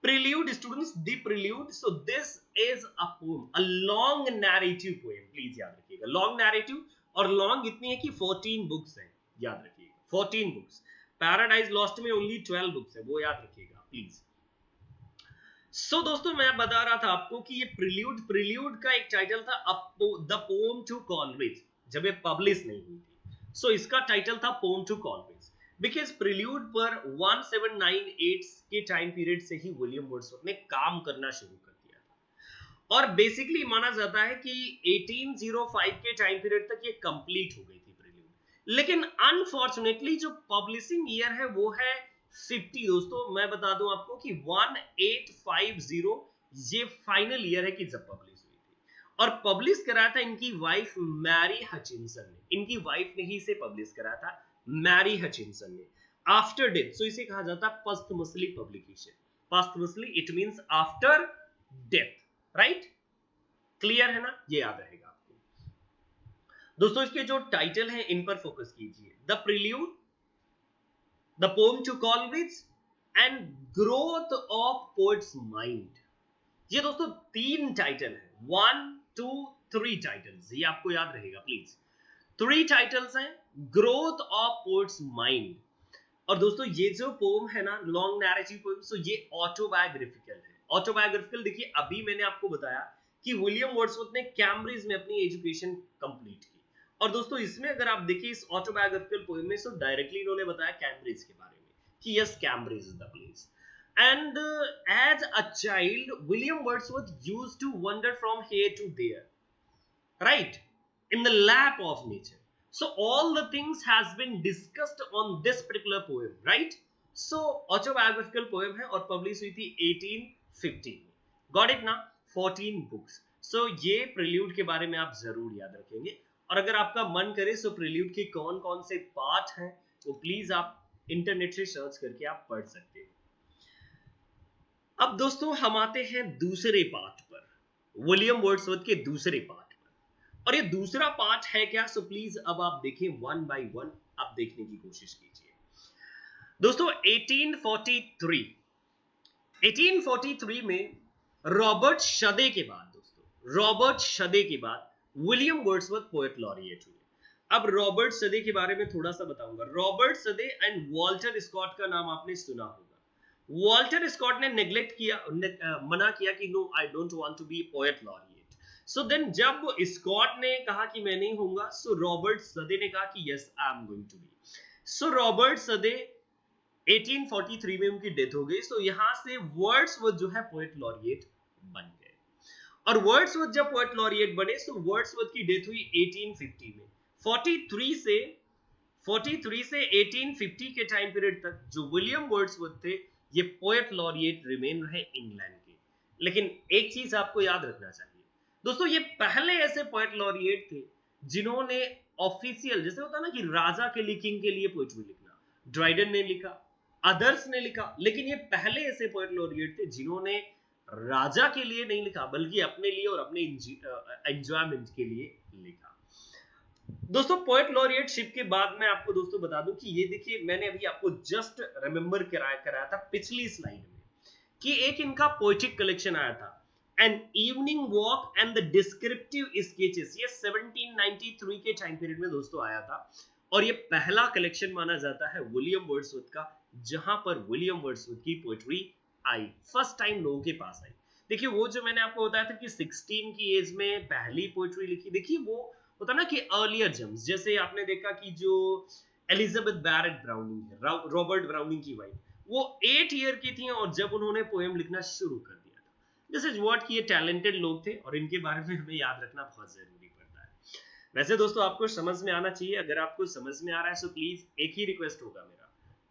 Prelude students, the prelude, so this is a poem, a long narrative poem, please याद रखिएगा। long narrative, और long इतनी है कि 14 बुक्स हैं, याद रखिएगा 14 बुक्स। पैराडाइज लॉस्ट में ओनली 12 बुक्स है, वो याद रखिएगा प्लीज। सो दोस्तों मैं बता रहा था आपको कि ये प्रिल्यूड का एक टाइटल था द पोम टू कॉलरिज, जब ये पब्लिश नहीं हुई थी। सो इसका टाइटल था poem to Coleridge, because prelude पर 1798 के टाइम पीरियड से ही विलियम वर्ड्सवर्थ ने काम करना शुरू कर दिया था, और बेसिकली माना जाता है कि 1805 के टाइम पीरियड तक ये कंप्लीट हो गई थी प्रिल्यूड। लेकिन अनफॉर्चुनेटली जो पब्लिशिंग ईयर है वो है 50 दोस्तों। मैं बता दूं आपको कि 1850 ये फाइनल ईयर है कि जब पब्लिश हुई थी, और पब्लिश कराया था इनकी वाइफ मैरी हचिंसन ने। इनकी वाइफ ने ही इसे पब्लिश कराया था, मैरी हचिंसन ने, आफ्टर डेथ। सो इसे कहा जाता है posthumously publication. Posthumously it means after death, right? Clear है ना, ये याद रहेगा आपको। दोस्तों इसके जो टाइटल है इन पर फोकस कीजिए, the prelude, the poem to Coleridge and growth of poet's mind. ये दोस्तों 3 टाइटल है, 1 2 3 टाइटल्स, ये आपको याद रहेगा प्लीज। 3 टाइटल्स हैं, ग्रोथ ऑफ पोएट्स माइंड। और दोस्तों ये जो पोम है ना, लॉन्ग नैरेटिव पोम, सो ये ऑटोबायोग्राफिकल है। ऑटोबायोग्राफिकल देखिए अभी मैंने आपको बताया कि विलियम वर्ड्सवर्थ ने कैम्ब्रिज में अपनी एजुकेशन कंप्लीट की, और दोस्तों इसमें अगर आप देखिए इस ऑटोबायोग्राफिकल पोएम में, सो डायरेक्टली इन्होंने बताया कैम्ब्रिज के बारे में कि yes Cambridge is the place. And as a child, William Wordsworth used to wander from here to there, right, in the lap of nature. So all the things has been discussed on this particular poem, right? So autobiographical poem है और publish हुई थी 1815 में. Got it ना? 14 books. So ये prelude के बारे में आप जरूर याद रखेंगे. और अगर आपका मन करे so prelude के कौन कौन से पार्ट हैं वो प्लीज आप इंटरनेट से सर्च करके आप पढ़ सकते हैं. अब दोस्तों हम आते हैं दूसरे पार्ट पर, विलियम वर्ड्सवर्थ के दूसरे पार्ट पर. और ये दूसरा पार्ट है क्या? सो प्लीज अब आप देखें वन बाय वन, आप देखने की कोशिश कीजिए. दोस्तों 1843 में रॉबर्ट शदे के बाद, दोस्तों रॉबर्ट शदे के बाद विलियम वर्ड्सवर्थ पोएट लॉरिएट हुए. अब रॉबर्ट शदे के बारे में थोड़ा सा बताऊंगा. Robert shade and Walter Scott का नाम आपने सुना होगा. वॉल्टर स्कॉट ने नेग्लेक्ट किया, मना किया कि no I don't want to be poet laureate. So then जब स्कॉट ने कहा कि मैं नहीं होऊंगा, सो रॉबर्ट सदे ने कहा कि yes I am going to be. So Robert Southey 1843 में उनकी डेथ हो गई. सो यहां से वर्ड्सवर्थ जो है पोएट लॉरिएट बन गए. और वर्ड्सवर्थ जब पोएट लॉरिएट बने तो वर्ड्सवर्थ की डेथ हुई 1850 में. 43 से 1850 के टाइम पीरियड तक जो विलियम वर्ड्सवर्थ थे ये पोएट लॉरिएट रिमेन रहे इंग्लैंड के. लेकिन एक चीज आपको याद रखना चाहिए दोस्तों, ये पहले ऐसे पोएट लॉरिएट थे जिन्होंने ऑफिशियल, जैसे होता है ना कि राजा के लिए, किंग के लिए पोएट्री लिखना, ड्राइडन ने लिखा, अदर्स ने लिखा, लेकिन ये पहले ऐसे पोएट लॉरिएट थे जिन्होंने राजा के लिए नहीं लिखा बल्कि अपने लिए और अपने एंजॉयमेंट के लिए लिखा. दोस्तों पोएट लॉरिएटशिप के बाद मैं आपको दोस्तों बता दूं कि ये देखिए मैंने अभी आपको जस्ट रिमेंबर कराया था पिछली स्लाइड में कि एक इनका पोएटिक कलेक्शन आया था, an evening walk and the descriptive sketches. ये 1793 के टाइम पीरियड में दोस्तों आया था और ये पहला कलेक्शन माना जाता है विलियम वर्ड्सवर्थ का, जहां पर विलियम वर्ड्सवर्थ की पोएट्री आई, फर्स्ट टाइम लोगों के पास आई. देखिए वो जो मैंने आपको बताया था कि 16 की एज में पहली पोएट्री लिखी, देखिए वो होता ना कि अर्लियर जेम्स, जैसे आपने देखा कि जो एलिजाबेथ बैरेट ब्राउनिंग है, रॉबर्ट ब्राउनिंग की वाइफ, वो 8 ईयर की थी और जब उन्होंने पोएम लिखना शुरू कर दिया था. दिस इज व्हाट कि ये टैलेंटेड लोग थे और इनके बारे में हमें याद रखना बहुत जरूरी पड़ता है. वैसे दोस्तों आपको समझ में आना चाहिए. अगर आपको समझ में आ रहा है तो प्लीज एक ही रिक्वेस्ट होगा मेरा,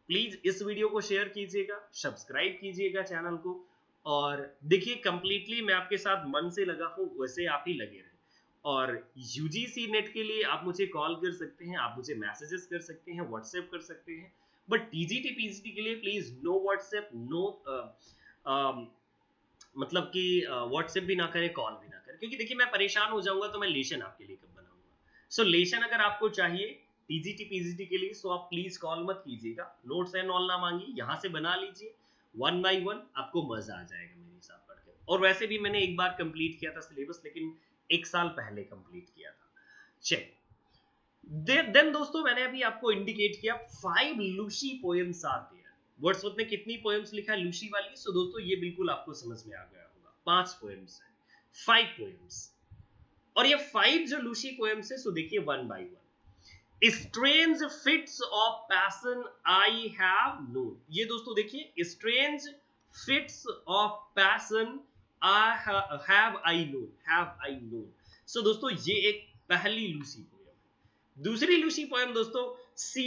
प्लीज इस वीडियो को शेयर कीजिएगा, सब्सक्राइब कीजिएगा चैनल को. और देखिए कंप्लीटली मैं आपके साथ मन से लगा हूं, वैसे आप ही लगे रहे. और यूजीसी नेट के लिए आप मुझे कॉल कर सकते हैं, आप मुझे मैसेजेस कर सकते हैं, व्हाट्सएप कर सकते हैं. बट टीजीटी पीजीटी के लिए प्लीज नो व्हाट्सएप, नो मतलब कि व्हाट्सएप भी ना करें, कॉल भी ना करें, क्योंकि देखिए मैं परेशान हो जाऊंगा तो मैं लेशन आपके लिए कब बनाऊंगा. सो लेशन अगर आपको चाहिए टीजीटी पीजीटी के लिए, सो आप प्लीज कॉल मत कीजिएगा, नोट्स एंड ऑल ना मांगिए, यहाँ से बना लीजिए वन बाय वन, आपको मजा आ जाएगा मेरे हिसाब पढ़कर. और वैसे भी मैंने एक बार कंप्लीट किया था सिलेबस, लेकिन एक साल पहले कंप्लीट किया था. चेक. देन दोस्तों मैंने अभी आपको इंडिकेट किया 5 Lucy poems are there. Wordsworth ने कितनी पोएम्स लिखा है लूसी वाली? सो दोस्तों ये बिल्कुल आपको समझ में आ गया होगा, 5 पोएम्स हैं, 5 पोएम्स. और ये 5 जो लूसी पोएम्स है, सो देखिए one by one. Strange fits of passion I have known. ये दोस्तों देखिए strange fits of passion have I known. So दोस्तों ये एक पहली लूसी पोएम है. दूसरी लूसी पोएम दोस्तों she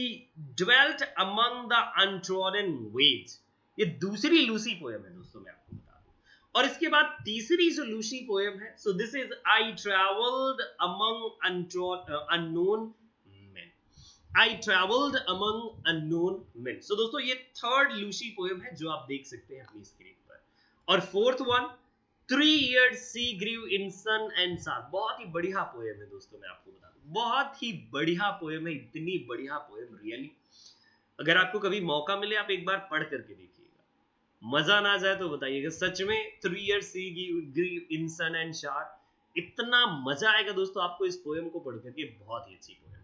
dwelt among the untrodden ways. ये दूसरी लूसी पोएम है दोस्तों, मैं आपको बता दूं. और इसके बाद तीसरी जो लूसी पोएम है, so this is I traveled among unknown men. I traveled among unknown men. So दोस्तों ये थर्ड लूसी पोएम है जो आप देख सकते हैं अपनी स्क्रीन पर. और fourth one 3 years sea grew in sun and sand. बहुत ही बढ़िया पोएम है दोस्तों, मैं आपको बता दूं, बहुत ही बढ़िया पोएम है, इतनी बढ़िया पोएम रियली. अगर आपको कभी मौका मिले आप एक बार पढ़ करके देखिएगा, मजा ना जाए तो बताइएगा. सच में 3 years sea grew in sun and sand, इतना मजा आएगा दोस्तों आपको इस पोएम को पढ़ करके. बहुत ही अच्छी पोएम है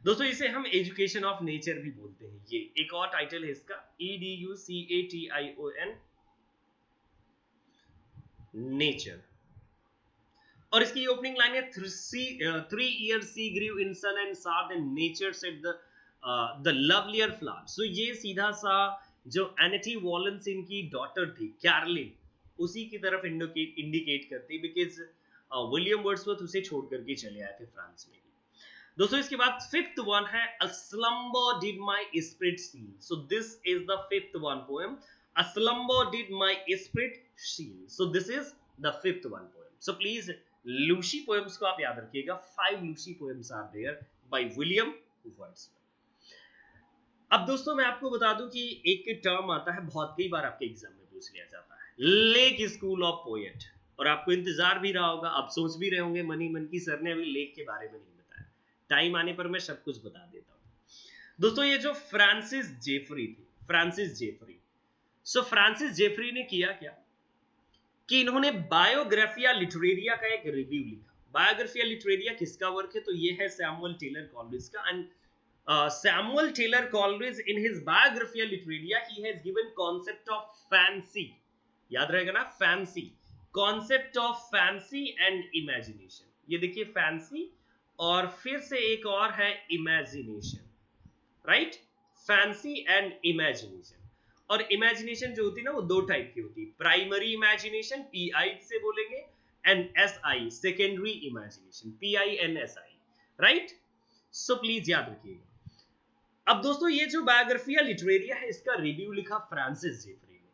दोस्तों. इसे हम एजुकेशन ऑफ नेचर भी बोलते हैं. ये एक और टाइटल है इसका, EDUCATION नेचर. और इसकी ओपनिंग लाइन है 3 years sea grew in sun and sand and nature said the lovelier flower. सो ये सीधा सा जो एनेटी वॉलेंस इनकी डॉटर थी कैरलिन, उसी की तरफ इंडिकेट करती, बिकॉज विलियम वर्ड्सवर्थ उसे छोड़ करके चले आए थे फ्रांस में। दोस्तों इसके बाद फिफ्थ वन है a slumber did my spirit seal. So this is the fifth one poem, a slumber did my spirit seal. So this is the fifth one poem. So please Lucy poems को आप याद रखिएगा, 5 Lucy poems are there by William Wordsworth. अब दोस्तों मैं आपको बता दूं कि एक टर्म आता है, बहुत कई बार आपके एग्जाम में पूछ लिया जाता है, लेक स्कूल ऑफ पोएट। और आपको इंतजार भी रहा होगा, आप सोच भी रहे होंगे मन ही मन की सर ने अभी लेक के बारे में नहीं बताया, टाइम आने पर मैं सब कुछ बता देता हूं। दोस्तों ये जो फ्रांसिस जेफरी थी, फ्रांसिस जेफरी, सो फ्रांसिस जेफरी ने किया क्या कि इन्होंने बायोग्राफिया लिटरेरिया का एक रिव्यू लिखा। बायोग्राफिया लिटरेरिया किसका वर्क है? तो ये है सैमुअल टेलर कॉलरिज का। And Samuel Taylor Coleridge in his Biographia Literaria he has given concept of fancy, याद रहेगा ना, fancy, concept of fancy and imagination। ये देखिए fancy और फिर से एक और है imagination, right? fancy and imagination। और imagination जो होती है ना वो दो टाइप की होती है, primary imagination PI से बोलेंगे, and SI secondary imagination PINSI, right? so please याद रखिएगा। अब दोस्तों ये जो बायोग्राफिया लिटरेरिया है इसका रिव्यू लिखा फ्रांसिस जेफरी ने,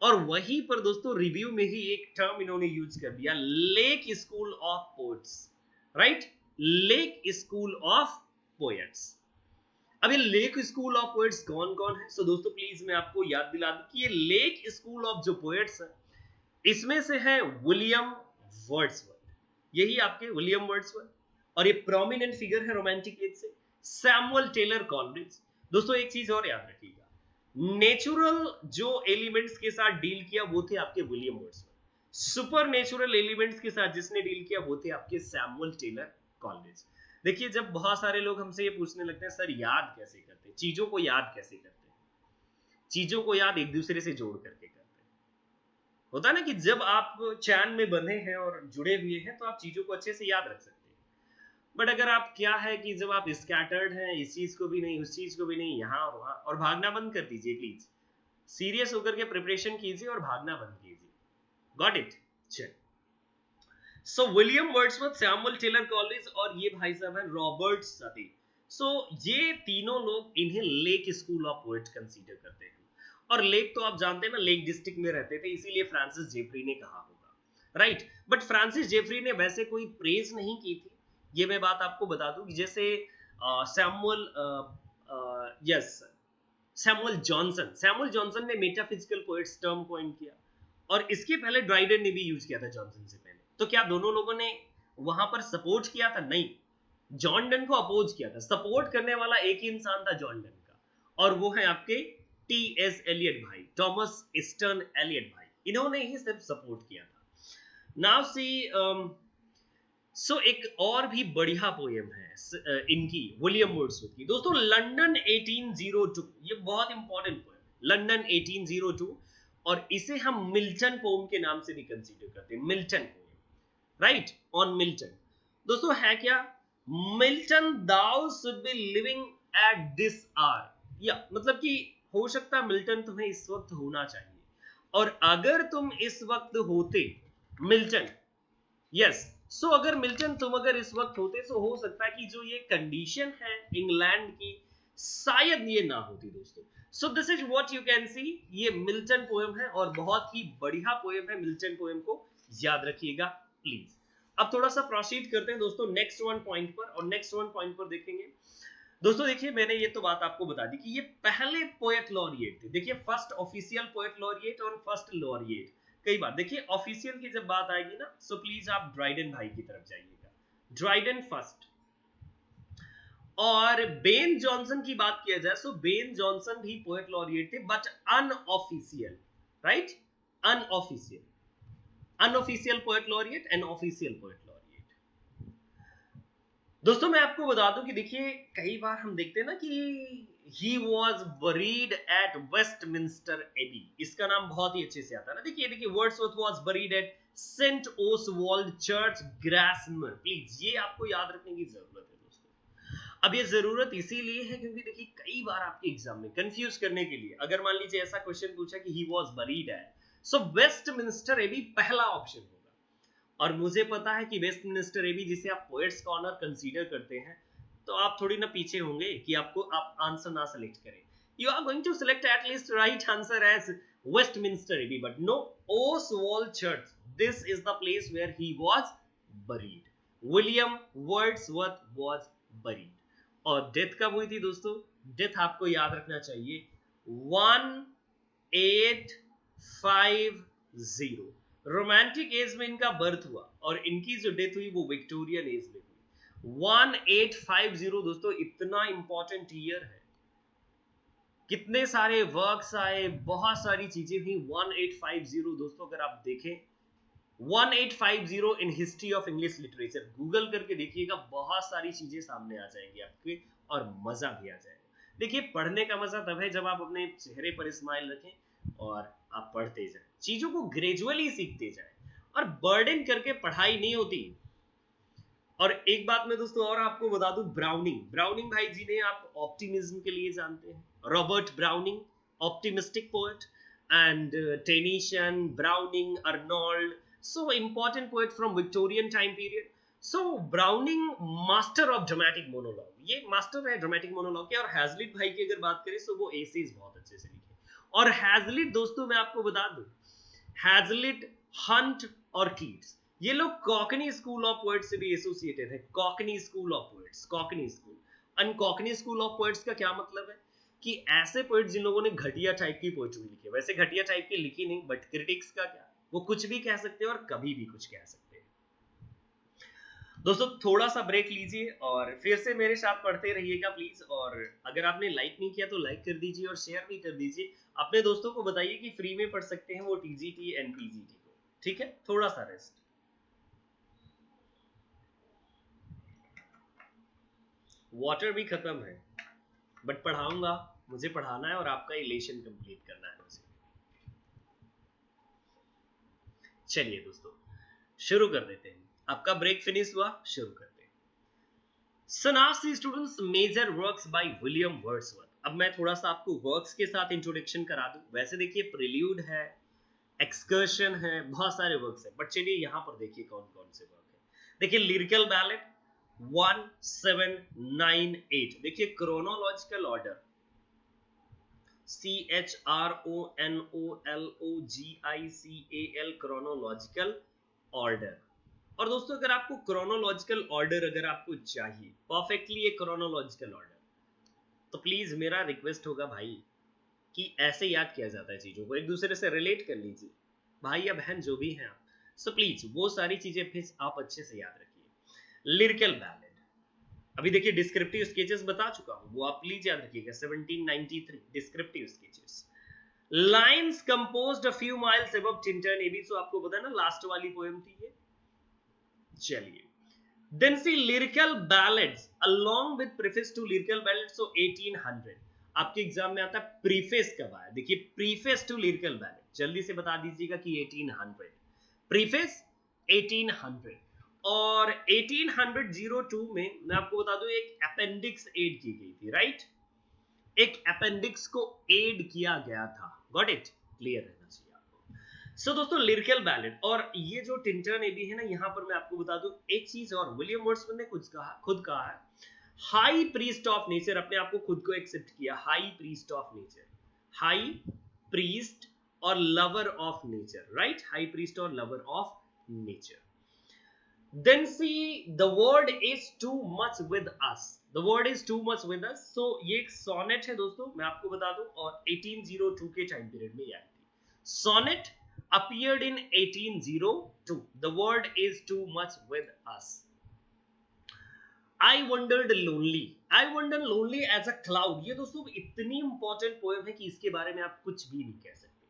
और वहीं पर दोस्तों रिव्यू में ही एक टर्म इन्होंने यूज कर दिया, lake school of poets, right? Lake school of poets. अब ये लेक स्कूल ऑफ पोएट्स कौन कौन है? सो दोस्तों प्लीज मैं आपको याद दिला दूं कि ये लेक स्कूल ऑफ जो पोएट्स है इसमें से है विलियम वर्ड्सवर्थ, यही आपके विलियम वर्ड्सवर्थ, और ये प्रोमिनेंट फिगर है रोमांटिक एज से सैमुअल टेलर कॉलरिज। दोस्तों एक चीज और याद रखिएगा, नेचुरल जो एलिमेंट्स के साथ डील किया वो थे आपके William Wordsworth, super natural elements के साथ जिसने डील किया वो थे आपके सैमुअल टेलर कॉलरिज। देखिए जब बहुत सारे लोग हमसे ये पूछने लगते हैं सर याद कैसे करते हैं, चीजों को याद कैसे करते हैं, चीजों को याद एक दूसरे से जोड़ करके करते हैं। होता है ना कि जब आप चैन में बंधे हैं और जुड़े हुए हैं तो आप चीजों को अच्छे से याद रख सकते हैं। बट अगर आप क्या है कि जब आप स्कैटर्ड हैं, इस चीज को भी नहीं, उस चीज को भी नहीं, यहाँ और वहां, और भागना बंद कर दीजिए प्लीज, सीरियस होकर के प्रिपरेशन कीजिए और भागना बंद कीजिए। Got it? चल, so William Wordsworth, Samuel Taylor Coleridge और ये भाई साहब है रॉबर्ट सती। सो ये तीनों लोग इन्हें lake school of poet consider करते हैं। और लेक तो आप जानते हैं ना, लेक डिस्ट्रिक्ट में रहते थे, इसीलिए फ्रांसिस जेफरी ने कहा होगा, राइट? बट फ्रांसिस जेफरी ने वैसे कोई प्रेज नहीं की थी, ये मैं बात आपको बता दूं कि जैसे सैमुअल जॉनसन ने मेटाफिजिकल पोएट्स टर्म कॉइन किया, और इसके पहले ड्राइडन ने भी यूज किया था जॉनसन से पहले। तो क्या दोनों लोगों ने वहां पर सपोर्ट किया था? नहीं, जॉन डन को अपोज किया था। सपोर्ट करने वाला एक ही इंसान था जॉन डन का, और वो है आपके टी.एस. एलियट भाई, थॉमस ईस्टर्न एलियट भाई, इन्होंने ही सिर्फ सपोर्ट किया था। नाउ सी सो एक और भी बढ़िया पोएम है इनकी, विलियम वर्ड्सवर्थ की, दोस्तों लंदन 1802। ये बहुत इंपॉर्टेंट पोएम, लंदन 1802, और इसे हम मिल्टन पोएम के नाम से भी कंसीडर करते हैं, Milton poem, right? On Milton. दोस्तों है क्या? Milton thou should be living at this hour, या मतलब कि हो सकता है मिल्टन तुम्हें इस वक्त होना चाहिए, और अगर तुम इस वक्त होते मिल्टन, यस, सो अगर मिल्टन तुम अगर इस वक्त होते तो हो सकता है कि जो ये कंडीशन है इंग्लैंड की शायद ये ना होती दोस्तों। सो this is what you can see, ये मिल्टन पोएम है और बहुत ही बढ़िया पोएम है, मिल्टन पोएम को याद रखिएगा प्लीज। अब थोड़ा सा प्रोसीड करते हैं दोस्तों नेक्स्ट वन पॉइंट पर, और नेक्स्ट वन पॉइंट पर देखेंगे दोस्तों। देखिए मैंने ये तो बात आपको बता दी कि ये पहले पोएट लॉरिएट थे। देखिए फर्स्ट ऑफिशियल पोएट लॉरिएट और फर्स्ट लॉरिएट, कई बार देखिए ऑफिशियल की जब बात आएगी ना, सो प्लीज आप ड्राइडन भाई की तरफ जाइएगा, ड्राइडन फर्स्ट। और बेन जॉनसन की बात किया जाए, सो बेन जॉनसन भी पोएट लॉरिएट थे, but unofficial, right? Unofficial, unofficial poet laureate and official poet laureate. दोस्तों मैं आपको बता दूं कि देखिए कई बार हम देखते हैं ना कि he was buried at Westminster Abbey, इसका नाम बहुत ही अच्छे से आता है ना। देखिए Wordsworth was buried at St. Oswald Church, Grasmere, please ये आपको याद रखने की जरूरत है दोस्तों। अब ये जरूरत इसीलिए है क्योंकि देखिए कई बार आपके एग्जाम में कंफ्यूज करने के लिए अगर मान लीजिए ऐसा क्वेश्चन पूछा कि he was buried at, so Westminster Abbey पहला ऑप्शन होगा। और मुझे पता है कि वेस्टमिंस्टर एबी जिसे आप पोएट्स कॉर्नर कंसीडर करते हैं, तो आप थोड़ी ना पीछे होंगे कि आपको आप आंसर ना सेलेक्ट करें। You are going to select at least right answer as Westminster Abbey, but no, Oswald church, this is the place where he was buried. William Wordsworth was buried. और डेथ कब हुई थी दोस्तों? Death आपको याद रखना चाहिए 1850। रोमांटिक एज में इनका बर्थ हुआ और इनकी जो डेथ हुई वो विक्टोरियन एज में हुई 1850। दोस्तों इतना इंपॉर्टेंट ईयर है, कितने सारे वर्क्स आए, बहुत सारी चीजें हुई 1850। दोस्तों अगर आप देखें 1850 in history of English literature, Google करके देखिएगा, बहुत सारी चीजें सामने आ जाएंगी आपके और मजा भी आ जाएगा। देखिए पढ़ने का मजा तब है जब आप अपने चेहरे पर स्माइल रखें और आप पढ़ते जाएं, चीजों को ग्रेजुअली सीखते जाएं, और बर्डन करके पढ़ाई नहीं होती। और एक बात मैं दोस्तों और आपको बता दूं, ब्राउनिंग भाई जी ने आप ऑप्टिमिज्म के लिए जानते हैं, Robert browning optimistic poet, and tension, browning, Arnold, so important poet from Victorian time period. So Browning master of dramatic monologue, ये मास्टर है ड्रामेटिक मोनोलॉग के। और हैजलिट भाई की अगर बात करें तो वो एसेज बहुत अच्छे से लिखे। और हैजलिट दोस्तों मैं आपको बता दूं, हैजलिट, हंट और कीट्स, ये लोग कॉकनी स्कूल ऑफ पोएट्स से भी एसोसिएटेड है। Cockney school of poets, Cockney school. And Cockney school of poets का क्या मतलब है कि ऐसे पोएट्स जिन लोगों ने घटिया टाइप की पोएट्री लिखी है, वैसे घटिया टाइप की लिखी नहीं, बट क्रिटिक्स का क्या, वो कुछ भी कह सकते हैं और कभी भी कुछ कह सकते हैं। दोस्तों थोड़ा सा ब्रेक लीजिए और फिर से मेरे साथ पढ़ते रहिएगा प्लीज। और अगर आपने लाइक नहीं किया तो लाइक कर दीजिए और शेयर भी कर दीजिए। अपने दोस्तों को बताइए कि फ्री में पढ़ सकते हैं वो टीजीटी एंड पीजीटी को, ठीक है? थोड़ा सा रेस्ट। वाटर भी खत्म है, बट पढ़ाऊंगा, मुझे पढ़ाना है और आपका इलेशन कंप्लीट करना है मुझे। चलिए दोस्तों शुरू कर देते हैं, आपका ब्रेक फिनिश हुआ, शुरू करते हैं। So now see students major works by William Wordsworth। अब मैं थोड़ा सा आपको वर्क्स के साथ इंट्रोडक्शन करा दूं। वैसे देखिए प्रिल्यूड है, एक्सकर्शन है, बहुत सारे वर्क्स हैं, बट चलिए यहाँ पर देखिए कौन कौन से वर्क है। देखिए लिरिकल बैलेड 1798। देखिए chronological order, CHRONOLOGICAL, chronological order. और दोस्तों अगर आपको क्रोनोलॉजिकल ऑर्डर अगर आपको चाहिए परफेक्टली एक क्रोनोलॉजिकल ऑर्डर, तो प्लीज मेरा रिक्वेस्ट होगा भाई कि ऐसे याद किया जाता है चीजों को, एक दूसरे से रिलेट कर लीजिए, भाई या बहन जो भी हैं आप। सो प्लीज वो सारी चीजें फिर आप अच्छे से याद रखिए। लिरिकल बैलेड, अभी देखिए डिस्क्रिप्टिव स्केचेस बता चुका हूं, वो आप प्लीज याद रखिएगा 1793 descriptive sketches. Lines composed a few miles above Tintern Abbey, so आपको पता है ना लास्ट वाली पोएम थी ये। चलिए then see lyrical ballads along with preface to lyrical ballad, so 1800। आपके एग्जाम में आता है प्रीफेस कब आया, देखिए प्रीफेस टू लिरिकल बैलेड, जल्दी से बता दीजिएगा कि 1800, प्रीफेस 1800। और 1802 में मैं आपको बता दूं एक अपेंडिक्स ऐड की गई थी, राइट? एक अपेंडिक्स को ऐड किया गया था, गॉट इट? क्लियर रहना चाहिए आपको। सो दोस्तों लिरिकल बैलेड, और ये जो टिंटन एबी है ना, यहां पर मैं आपको बता दूं एक चीज और, विलियम वर्ड्सवर्थ ने खुद कहा है हाई प्रीस्ट ऑफ नेचर, अपने आप को खुद को एक्सेप्ट किया, high priest of nature, high priest और lover of nature, right? High priest और lover of nature. Then see the word is too much with us, the word is too much with us। so ये एक sonnet है दोस्तों, मैं आपको बता दूं, और 1802 के टाइम पीरियड में आई थी। Sonnet appeared in 1802, the word is too much with us। I wondered lonely as a cloud, ये दोस्तों इतनी इंपॉर्टेंट पोएम है कि इसके बारे में आप कुछ भी नहीं कह सकते।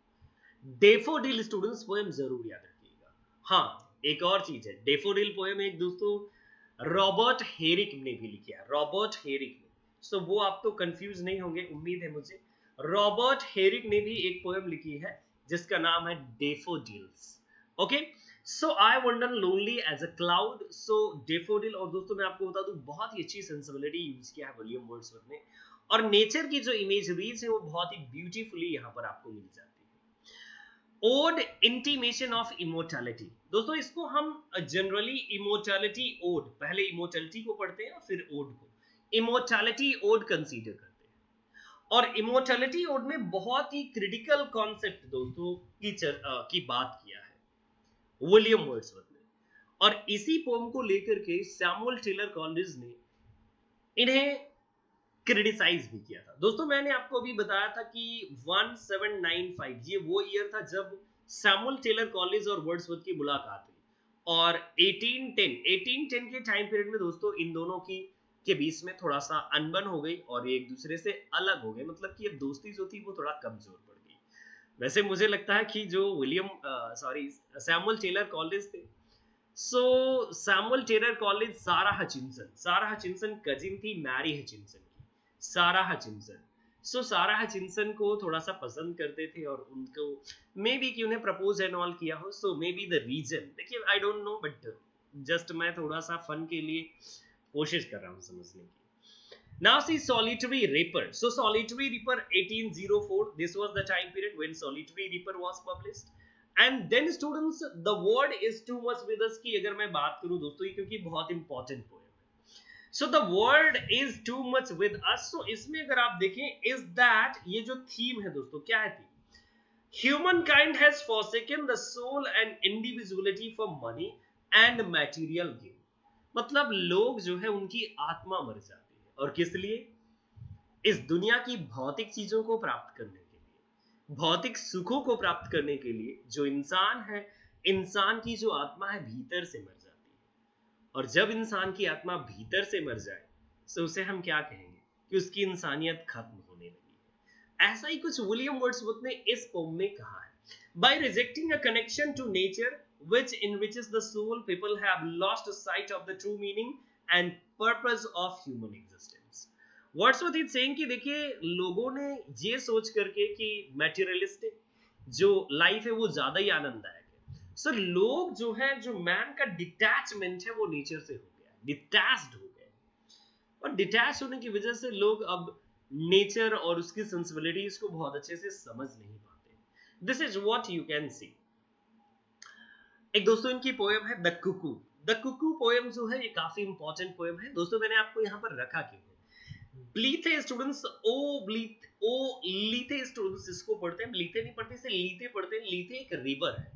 डेफोडिल स्टूडेंट्स पोएम जरूर याद रखिएगा। हाँ एक और चीज है, डेफोडिल पोएम एक दोस्तों रॉबर्ट हेरिक ने भी लिखी है, रॉबर्ट हेरिक ने। सो वो आप तो कंफ्यूज नहीं होंगे उम्मीद है मुझे। रॉबर्ट हेरिक ने भी एक पोएम लिखी है जिसका नाम है daffodils. Okay so I wander lonely as a cloud, so daffodil. और दोस्तों मैं आपको बता दूं बहुत ही अच्छी सेंसिबिलिटी यूज किया है विलियम वर्ड्सवर्थ ने, और नेचर की जो इमेजरीज है वो बहुत ही ब्यूटीफुली यहाँ पर आपको मिल जाती है। ओड इंटीमेशन ऑफ इमोर्टैलिटी, दोस्तों इसको हम जनरली इमोर्टैलिटी ओड, पहले इमोर्टैलिटी को पढ़ते हैं और फिर ओड को इमोर्टैलिटी ओड कंसीडर करते हैं। और इमोर्टैलिटी ओड में बहुत ही क्रिटिकल कॉन्सेप्ट दोस्तों की बात किया है विलियम वर्ड्सवर्थ ने, और इसी पोम को लेकर के सैमुअल टेलर कॉलिंस ने इन्हें क्रिटिसाइज भी किया था। दोस्तों मैंने आपको अभी बताया था कि 1795 ये वो ईयर था जब सैमुअल टेलर कॉलिंस और वर्ड्सवर्थ की मुलाकात हुई, और 1810 के टाइम पीरियड में दोस्तों इन दोनों की के बीच में थोड़ा सा अनबन हो गई और ये एक दूसरे से अलग हो गए, मतलब कि अब दोस्ती जो थी वो थोड़ा कमजोर पड़ गई। वैसे मुझे लगता है कि जो सैमुअल टेलर कॉलिंस थे, सो सैमुअल टेलर कॉलिंस सारा हचिंसन कजिन थी मैरी हचिंसन की, सारा हचिंसन। सो सारा हचिंसन को थोड़ा सा पसंद करते थे और उनको मे बी कि उन्हें प्रपोज एंड ऑल किया हो, सो मे बी द रीजन, देखिए I don't know, but just मैं थोड़ा सा फन के लिए कोशिश कर रहा हूं समझने की। Now see Solitary Reaper. So Solitary Reaper 1804. This was the time period when Solitary Reaper was published. And then students, the word is too much with us की अगर मैं बात करूं दोस्तों, क्योंकि बहुत इंपॉर्टेंट पोएम है। So the word is too much with us. So इसमें अगर आप देखें is that, ये जो थीम है दोस्तों क्या है theme? Humankind has forsaken the soul and individuality for money and material gain. मतलब लोग जो है उनकी आत्मा मर जाती है, और किस लिए? इस दुनिया की भौतिक चीजों को प्राप्त करने के लिए, भौतिक सुखों को प्राप्त करने के लिए जो इंसान है, इंसान की जो आत्मा है भीतर से मर जाती है। और जब इंसान की आत्मा भीतर से मर जाए तो उसे हम क्या कहेंगे कि उसकी इंसानियत खत्म होने लगी है। ऐसा ही कुछ विलियम वर्ड्सवर्थ ने इस पोम में कहा है। By rejecting a connection to nature which enriches the soul, people have lost sight of the true meaning and purpose of human existence. Wordsworth is saying कि देखिए लोगों ने ये सोच करके कि materialistic जो लाइफ है वो ज्यादा ही आनंददायक है, सो लोग जो है, जो मैन का डिटैचमेंट है वो नेचर से हो गया, डिटैच्ड हो गए, और डिटैच होने की वजह से लोग अब नेचर और उसकी सेंसिबिलिटीज को बहुत अच्छे से समझ नहीं पाते। This is what you can see. एक दोस्तों इनकी पोएम है the Kuku. The Kuku poem जो है ये काफी इंपॉर्टेंट पोएम है दोस्तों, मैंने आपको यहाँ पर रखा क्यों है? ब्लीथे स्टूडेंट्स, लीथे स्टूडेंट्स इसको पढ़ते हैं, ब्लीथे नहीं पढ़ते, इसे लीथे पढ़ते हैं। लीथे एक रिवर है,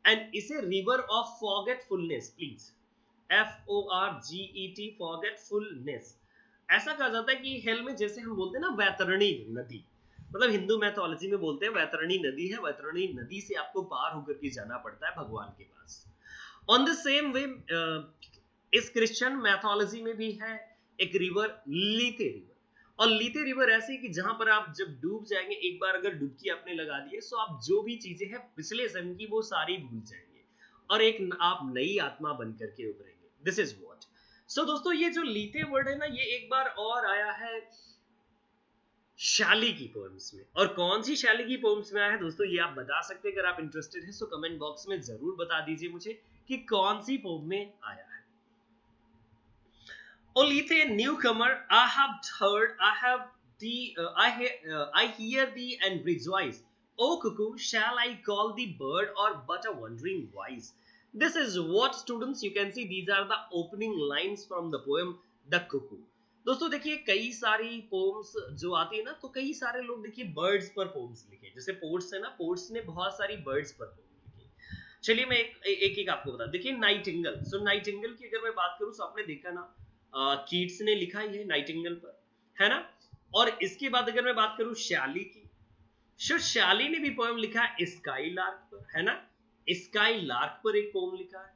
एंड इसे river of forgetfulness, please FORGET forgetfulness ऐसा कहा जाता है कि हेल में जैसे हम बोलते हैं ना वैतरणी नदी, मतलब हिंदू मैथोलॉजी में बोलते हैं वैतरणी नदी है, वैतरणी नदी से आपको पार होकर के जाना पड़ता है भगवान के पास। ऑन द सेम वे इस क्रिश्चियन मैथोलॉजी में भी है एक रिवर, लीथे रिवर। और लीथे रिवर ऐसी कि जहां पर आप जब डूब जाएंगे, एक बार अगर डुबकी आपने लगा दी है, तो आप जो भी चीजें हैं पिछले जन्म की वो सारी भूल जाएंगे और एक आप नई आत्मा बन करके उभरेंगे। This is what. सो दोस्तों ये जो लीथे वर्ड है ना, ये एक बार और आया है शैली की पोएम्स में। और कौन सी शैली की पोएम्स में आया है दोस्तों, ये आप बता सकते हैं अगर आप इंटरेस्टेड हैं, सो कमेंट बॉक्स में जरूर बता दीजिए मुझे कि कौन सी पोएम में आया है। O Lethe, newcomer, I hear thee and rejoice. O cuckoo, shall I call thee bird or but a wandering voice? This is what students you can see. These are the opening lines from the poem The Cuckoo. दोस्तों देखिए कई सारी poems जो आती है ना, तो कई सारे लोग देखिए बर्ड्स पर पोम्स लिखे, जैसे पोर्ट्स है ना, पोर्ट्स ने बहुत सारी बर्ड्स पर पोम लिखी। चलिए मैं एक आपको बता, देखिए नाइटिंगेल। सो नाइटिंगेल की अगर मैं बात करूं तो आपने देखा ना, कीट्स ने लिखा ही है नाइटिंगेल पर, है ना। और इसके बाद अगर मैं बात करूं शैली की, शैली ने भी पोएम लिखा है स्काई लार्क पर, है ना, स्काई लार्क पर एक पोएम लिखा है।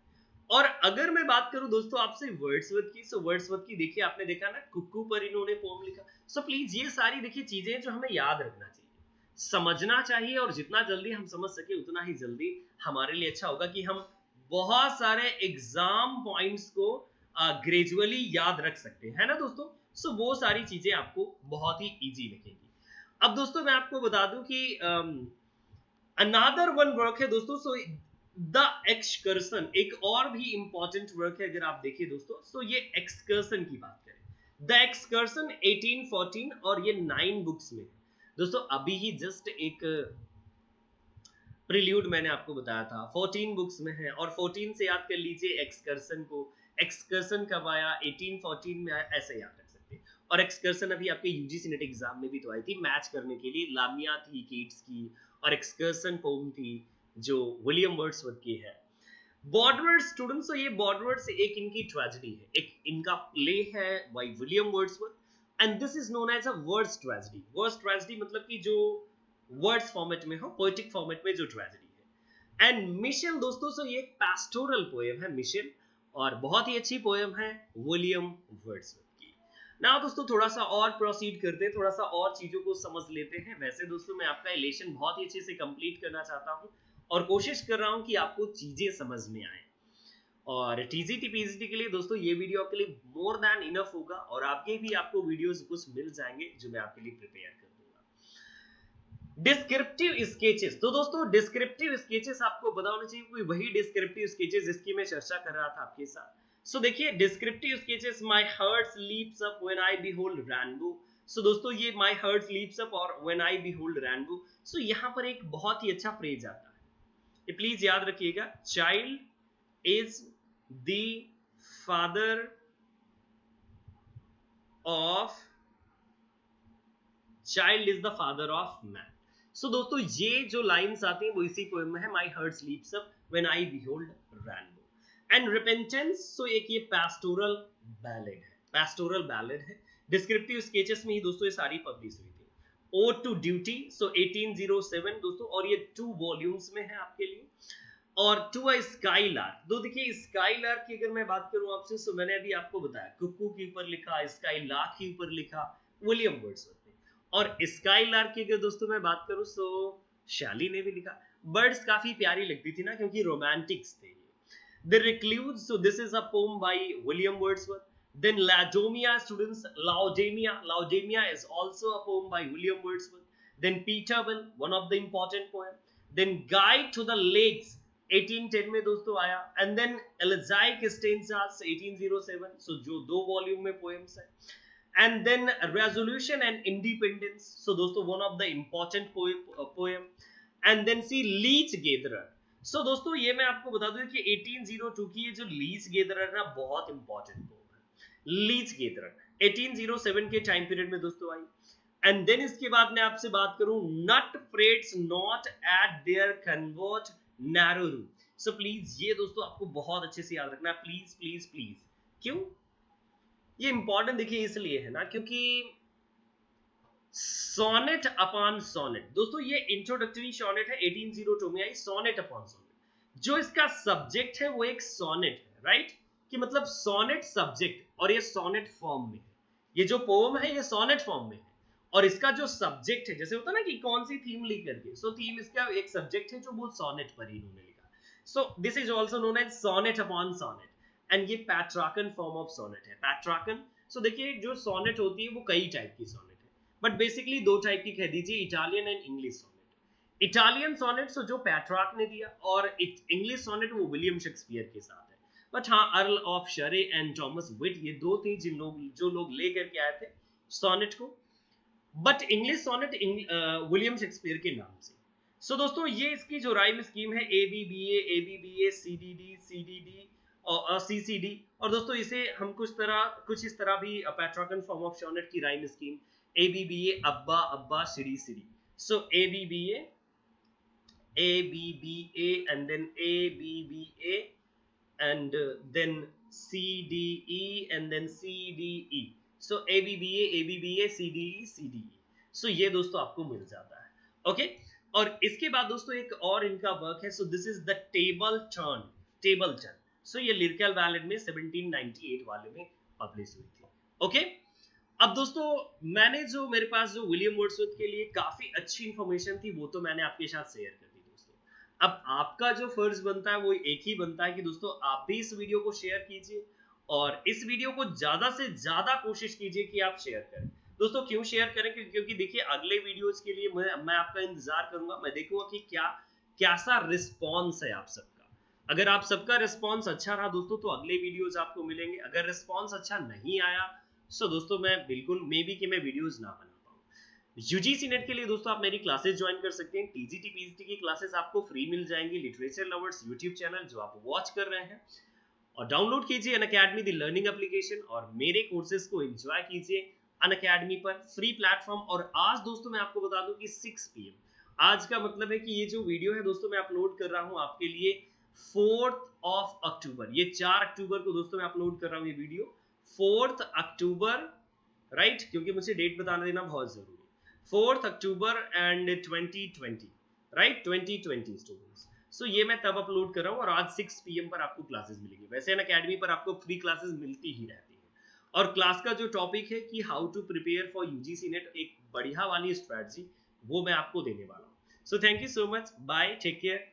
और अगर मैं बात करूं दोस्तों आपसे वर्ड्सवर्थ की, सो वर्ड्सवर्थ की देखिए आपने देखा ना कुकू पर इन्होंने पोएम लिखा। सो प्लीज ये सारी देखिए चीजें जो हमें याद रखना चाहिए, समझना चाहिए, और जितना जल्दी हम समझ सके उतना ही जल्दी हमारे लिए अच्छा होगा कि हम बहुत सारे एग्जाम पॉइंट्स को ग्रेजुअली याद रख सकते हैं, है ना दोस्तों। सो वो सारी चीजें आपको बहुत ही इजी लगेगी। अब दोस्तों मैं आपको बता दूं कि अनदर वन वर्क है दोस्तों, सो द एक्सकर्सन एक और भी इंपॉर्टेंट वर्क है अगर आप देखिए दोस्तों, सो ये एक्सकर्सन की बात करें, द एक्सकर्सन 1814 और ये 9 बुक्स में दोस्तों। अभी ही जस्ट एक प्रील्यूड मैंने आपको बताया था 14 बुक्स में है, और 14 से याद कर लीजिए एक्सकर्सन को। एक्सकर्सन कब आया, 1814 में आया, ऐसे याद रख सकते हैं। और एक्सकर्सन अभी आपके यूजीसी नेट एग्जाम में भी तो आई थी, मैच करने के लिए। लामिया थी कीट्स की, और एक्सकर्सन पोम थी जो विलियम वर्ड्सवर्थ की है। बॉर्डवर्ड स्टूडेंट्स, तो ये बॉर्डवर्ड से एक इनकी ट्रेजेडी है, एक इनका प्ले है by William Wordsworth, and this is known as a words tragedy. Words tragedy मतलब कि जो वर्ड्स फॉर्मेट में हो, पोएटिक फॉर्मेट में जो ट्रेजेडी है। एंड मिशेल दोस्तों, सो ये एक पैस्टोरल पोएम है मिशेल, और बहुत ही अच्छी पोएम है विलियम वर्ड्सवर्थ की। ना दोस्तों थोड़ा सा और प्रोसीड करते हैं, थोड़ा सा और चीजों को समझ लेते हैं। वैसे दोस्तों मैं आपका इलेशन बहुत ही अच्छे से कंप्लीट करना चाहता हूं, और कोशिश कर रहा हूं कि आपको चीजें समझ में आए। और टीजीटी पीजीटी के लिए दोस्तों ये वीडियो आपके लिए मोर देन इनफ होगा, और आगे भी आपको वीडियोस कुछ मिल जाएंगे जो मैं आपके लिए प्रिपेयर कर दूंगा। डिस्क्रिप्टिव स्केचेस, तो दोस्तों डिस्क्रिप्टिव स्केचेस आपको पता होना चाहिए, कोई वही डिस्क्रिप्टिव स्केचेस जिसकी मैं चर्चा कर रहा था आपके साथ। सो देखिए descriptive sketches, my heart leaps up when I behold rainbow. So दोस्तों ये माय हार्ट लीप्स अप और when I behold rainbow, so यहां पर एक बहुत ही अच्छा फ्रेज आता है, प्लीज याद रखिएगा। Child is the father of man. So दोस्तों ये जो लाइंस आती हैं वो इसी पोएम में है, my heart sleeps up when I behold rainbow. And repentance, so एक ये पैस्टोरल बैलेड है। डिस्क्रिप्टिव स्केचेस में ही दोस्तों ये सारी पब्लिश हुई थी। ओड टू ड्यूटी, सो 1807 दोस्तों, और ये 2 वॉल्यूम्स में है आपके लिए। और टू अ स्काईलार्क, तो देखिए स्काईलार्क की अगर मैं बात करूं आपसे, तो मैंने अभी आपको बताया कुकू के ऊपर लिखा, स्काईलार्क के ऊपर लिखा विलियम वर्ड्सवर्थ ने। और स्काईलार्क की अगर दोस्तों मैं बात करूं तो शैली ने भी लिखा। बर्ड्स काफी प्यारी लगती थी ना, क्योंकि रोमांटिक्स थे। The recluse, so this is a poem bye William Wordsworth. Then Laodamia, students, Laodamia is also a poem by William Wordsworth. Then Peterbill, one of the important poem. Then Guide to the Lakes, 1810 में दोस्तों आया। And then Elegiac Stanzas 1807, so जो 2 volume में poems है। And then Resolution and Independence, so दोस्तों one of the important poem. And then see Leech Gatherer, so दोस्तों ये मैं आपको बता दूं कि 1802 की ये जो लीच गेदरर है ना, बहुत इंपॉर्टेंट पोएम है। लीच गेदरर 1807 के टाइम पीरियड में दोस्तों आई। एंड देन इसके बाद मैं आपसे बात करूं, nut frets not at their convert narrow route. So please ये दोस्तों आपको बहुत अच्छे से याद रखना है, प्लीज प्लीज प्लीज। क्यों ये इंपॉर्टेंट देखिए इसलिए है ना, क्योंकि सोनेट अपॉन सोनेट दोस्तों, ये इंट्रोडक्टरी सोनेट है 1802 में आई, सोनेट अपॉन सोनेट। जो इसका सब्जेक्ट है वो एक सोनेट है, राइट, कि मतलब सोनेट सब्जेक्ट, और ये सोनेट फॉर्म में है। ये जो पोएम है ये सोनेट फॉर्म में है, और इसका जो सब्जेक्ट है, जैसे होता है ना कि कौन सी थीम ली करके, सो थीम इसका एक सब्जेक्ट है जो वो सोनेट पर ही इन्होंने लिखा। So this is also known as sonnet upon sonnet, and ये पैट्राकन फॉर्म ऑफ सोनेट है। पैट्राकन, सो देखिए जो सोनेट होती है वो कई टाइप की सोनेट, बट बेसिकली 2 टाइप की कह दीजिए, Italian and English sonnet. Italian sonnet so जो पैट्रार्क ने दिया, और इंग्लिश सोनेट वो विलियम शेक्सपियर के साथ है। बट हाँ, Earl of Surrey and Thomas Wyatt ये 2 थे जो लोग लेकर के आए थे सोनेट को, but English sonnet William Shakespeare के नाम से। सो दोस्तों ये इसकी जो राइम स्कीम है ABBA CDD और CCD, और दोस्तों इसे हम कुछ इस तरह भी पैट्रार्कन फॉर्म ऑफ सोनेट की राइम स्कीम ABBA अब्बा अब्बा सिडी सिडी। सो ABBA and then ABBA and then CDE and then CDE। so ABBA CDE। so ये दोस्तों आपको मिल जाता है, ओके। और इसके बाद दोस्तों एक और इनका वर्क है, so this is the table turn. So ये लिरिकल बैलेड में 1798 वाले में पब्लिश हुई थी, ओके। अब दोस्तों मैंने जो मेरे पास जो विलियम वर्ड्सवर्थ के लिए काफी अच्छी इंफॉर्मेशन थी वो तो मैंने आपके साथ शेयर कर दी दोस्तों। अब आपका जो फर्ज बनता है वो एक ही बनता है कि दोस्तों आप भी इस वीडियो को शेयर कीजिए, और इस वीडियो को ज्यादा से ज्यादा कोशिश कीजिए कि आप शेयर करें दोस्तों। क्यों शेयर करें, क्योंकि देखिए अगले वीडियोस के लिए मैं आपका इंतजार करूंगा, मैं देखूंगा कि कैसा रिस्पॉन्स है आप सबका। अगर आप सबका रिस्पॉन्स अच्छा रहा दोस्तों तो अगले वीडियोज आपको मिलेंगे। अगर रिस्पॉन्स अच्छा नहीं आया तो दोस्तों मैं बिल्कुल मे बी कि मैं वीडियोज ना बना पाऊँ। यूजीसी नेट के लिए दोस्तों आप मेरी क्लासेस ज्वाइन कर सकते हैं। टीजीटी पीजीटी की क्लासेस आपको फ्री मिल जाएंगी लिटरेचर लवर्स यूट्यूब चैनल जो आप वॉच कर रहे हैं। और डाउनलोड कीजिए अनअकैडमी द लर्निंग एप्लीकेशन और मेरे कोर्सेज को एंजॉय कीजिए अनअकैडमी पर, फ्री प्लेटफॉर्म। और आज दोस्तों मैं आपको बता दूं कि 6 PM, आज का मतलब है कि ये जो वीडियो है दोस्तों मैं अपलोड कर रहा हूं आपके लिए 4 अक्टूबर, ये 4 अक्टूबर को दोस्तों मैं अपलोड कर रहा हूं ये वीडियो 4 अक्टूबर, राइट, क्योंकि मुझे डेट बताना देना बहुत जरूरी है। 4 अक्टूबर एंड 2020, राइट, 2020 स्टूडेंट्स। सो ये मैं तब अपलोड कर रहा हूँ और आज 6 PM पर आपको क्लासेस मिलेंगी। वैसे अनअकैडमी पर आपको फ्री क्लासेस मिलती ही रहती है। और क्लास का जो टॉपिक है कि how to prepare for UGC NET, एक बढ़िया वाली स्ट्रेटजी, वो मैं आपको देने वाला हूँ। So thank you so much, bye, take care.